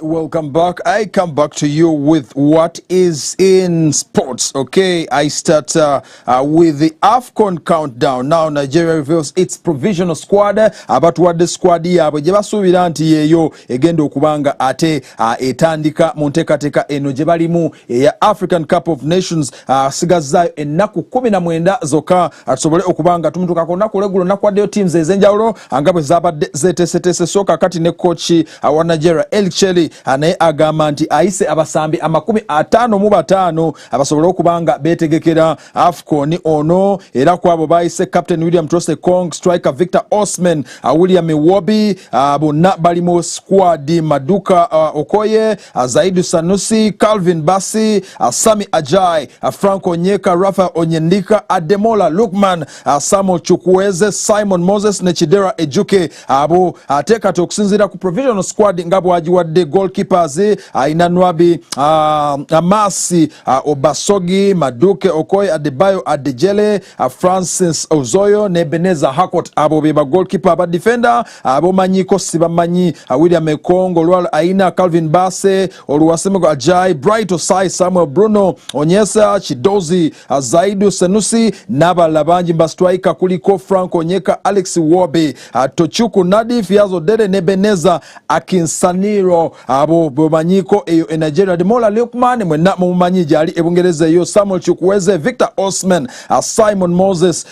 Welcome back. I come back to you with what is in sports. Okay, I start with the AFCON countdown. Now Nigeria reveals its provisional squad. About what the squad yabwe gye basuubira nti yeeyo egenda okubanga ate etandika mu nteekateeka eno gye balimu eya African Cup of Nations. Sigazaayo ennaku 19 zokka tusobole okubanga tumutukako olunaku olweggulo nakwaddeyo teams ez'enjawulo nga bwe zaabadde zeeteeseteese. So kakati ne coach wa Nigeria Elcheli naye agamba nti ayise abasambi 55 abasobole okubanga betegekera AFCON ono era kwabo bayise Captain William Trose Kong, striker Victor Osman, William Iwobi, bonna bali mu squad. Maduka Okoye, Zaidu Sanusi, Calvin Bassi, Sami Ajay, Franco Onyeka, Rafa Onyendika, Ademola Lukman, Samuel Chukwueze, Simon Moses ne Chidera Ejuke. Abo ateka tokusinzira ku provisional squad ngabo ajiwadde goalkeepers Aina Nwabi, Amasi Obasogi, Maduke Okoye, Adebayo Adejele, Francis Ozoyo ne Beneza Hakot. Abo beba goalkeeper aba defender abo manyiko sibamanyi. William Ekongo, Olwal Aina, Calvin Basse, Oluwasemego Ajay, Bright Osai, Samuel Bruno Onyesa, Chidozi, Zaidu Senusi, Naba Labanji Mbastwaika kuliko Franco Onyeka, Alex Wobe, Tochuku Nadi, Fiazo Dede, Nebeneza Akinsaniro. Abo bomanyiko eyo Nigeria. Demola Lukman mwena mumanyi jali ebungereza yo. Samuel Chukwueze, Victor Osman, Simon Moses,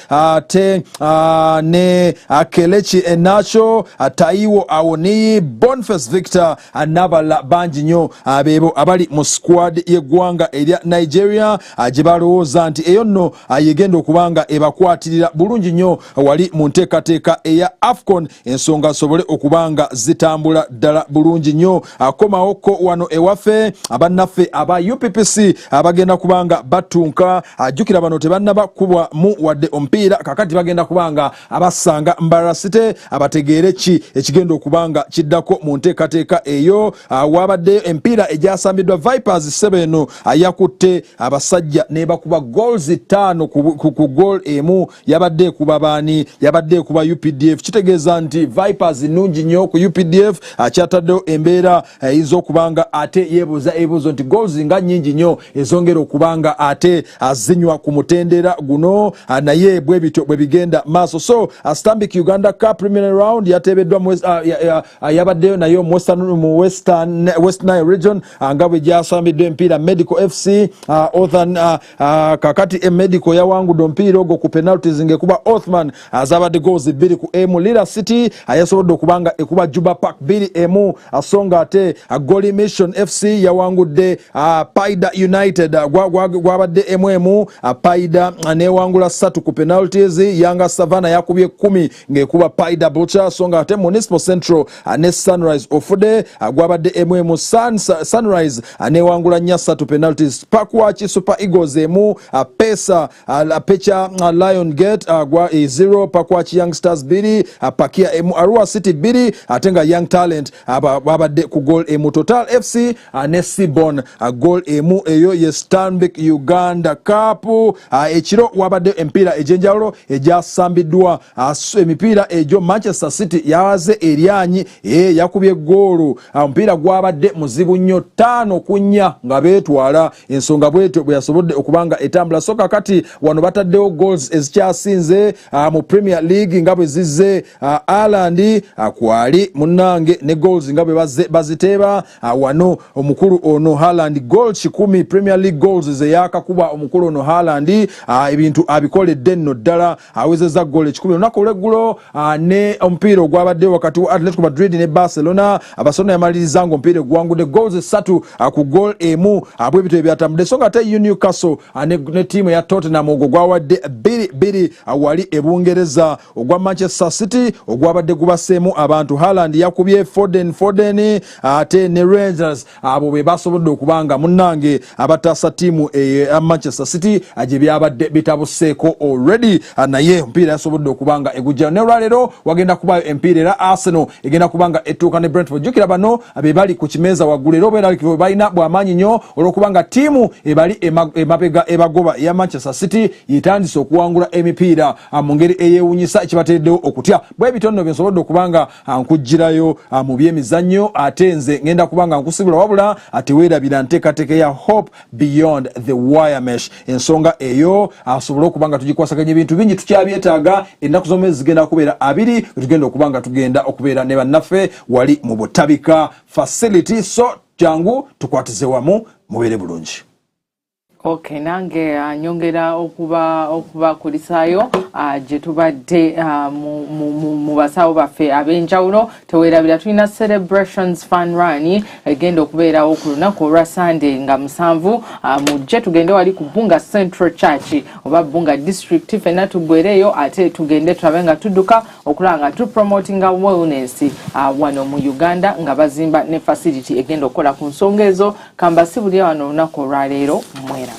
ne Kelechi Enacho, Taiwo Awoni, Boniface Victor, Nabala banji nyo abebo abali mu squad y'eggwanga erya Nigeria. Jibalowooza nti eyo nno yegenda okubanga ebakwatirira bulungi nnyo wali mu nteekateeka eya AFCON ensonga asobole okubanga zitambula ddala bulungi nnyo. Akomawoko wano ewaffe abannaffe aba UPPC abagenda kubanga batunka. Ajjukira bano tebannaba kubwa mu wadde omupiira kakati bagenda kubanga abasanga Mbarasite abategeere ki ekigenda okubanga kiddako mu nteekateeka eyo. Wabadde empira ejasambiddwa Vipers 7 ayakutte abasajja ne bakuba goals 5 ku goal emu. Yabadde kuba bani? Yabadde kuba UPDF. Kitegeeza nti Vipers nungi nnyo ku UPDF. Kyataddewo embeera ez'okubanga ate yeebuuza ebibuuzo nti goals nga nnyingi nnyo ezongera okubanga ate azinywa ku mutendera guno naye bwe bityo bwe bigenda maaso. So Stanbic Uganda Cup preliminary round yateebeddwa yabaddeyo nayo mu West Nile region nga bwe gyasambiddwa empiira Medical FC kakati Medical yawangudde omupiira ogwo ku penalties ngekuba Othman azabadde goals 2 ku emu. Lila City ayasobodde okubanga ekuba Juba Park 2-1 asonga ate Goli Mission FC yawangudde Paida United gwabadde emu. Paida newangula 3 ku penalties. Yanga Savannah yakubye 10 ngekuba Paida Butcher songa ate Municipal Central ne Sunrise Ofude gwabadde emu. Sunrise newangula 3 penalties. Pakwachi Super Eagles emu. Pesa Pecha Lion Gate gwa 0. Pakwachi Youngsters 2. Pakia emu. Arua City 2 atenga Young Talent babadde ku goal emu. Total FC ne Sibon goal emu. Eyo ye Stanbic Uganda Cup. Ekiro wabadde empira ejenjawulo ejasambiddwa emipiira ejo. Manchester City yawaze eryanyi yakubye goal. Omupiira gwabadde muzibu nnyo 5-4 nga beetwala ensonga bwetyo bwe yasobodde okubanga etambula. So kakati wano bataddewo goals ezikyasinze mu Premier League nga bwe zizze. Ireland kwali munnange ne goals nga bwe baziteeba wano. Omukulu ono Haaland goal 10 Premier League goals ze yakakuba omukulu ono Haaland ebintu abikoledde nno ddala awezezza goal 10. Olunaku olweggulo ne omupiira ogwabadde wakati wa Atletico Madrid ne Barcelona Barcelona yamaliriza ngo omupiira gwangudde goals 3 ku goal emu. Abwe bitwe byatambudde songa ate Newcastle ne team ya Tottenham ogwo gwawadde 2-2 wali ebungereza. Ogwa Manchester City ogwabadde gubaseemu abantu. Haaland yakubye Foden ate ne Rangers abo be basobodde okubanga munnange abatasa tiimu ya Manchester City aje byabadde bitabuseeko already naye omupiira yasobodde okubanga egujja. Ne lwaleero wagenda kubayo empiira era Arsenal egenda kubanga etuuka ne Brentford. Jukira bano abebali ku kimeeza waggulu era obeera balina bw'amaanyi nnyo olw'okubanga tiimu ebali emabega ebagoba ya Manchester City yitandise okuwangula emipiira mu ngeri eyewunyisa ekibateeddewo okutya. Bwe bitonno byensobodde okubanga nkugirayo mu byemizannyo ate nze ngenda kubanga nkusibula wabula ateweerabira nteekateeka ya Hope Beyond the Wire Mesh. Ensonga eyo asobole okubanga tugikwasaganya ebintu bingi tukyabyetaaga. Ennaku z'omwezi zigenda kubeera 2 tugenda okubanga tugenda okubeera ne bannaffe wali mu Butabika facility. So jangu tukwatize wamu mubeere bulungi. Okay, nange nyongera okuba kulisayo je tubadde mu basawo baffe ab'enjawulo teweerabira tulina celebrations fun run egenda okubeerawo ku lunaku olwa Sunday nga 7 mujje tugende wali ku Bunga Central Church oba Bunga District fenna tugwereyo ate tugende tulabe nga tudduka okulanga tu promotinga wellness wano mu Uganda nga bazimba ne facility egenda okukola ku nsonga ezo kamba sibuli wano lunaku olwa leero mwera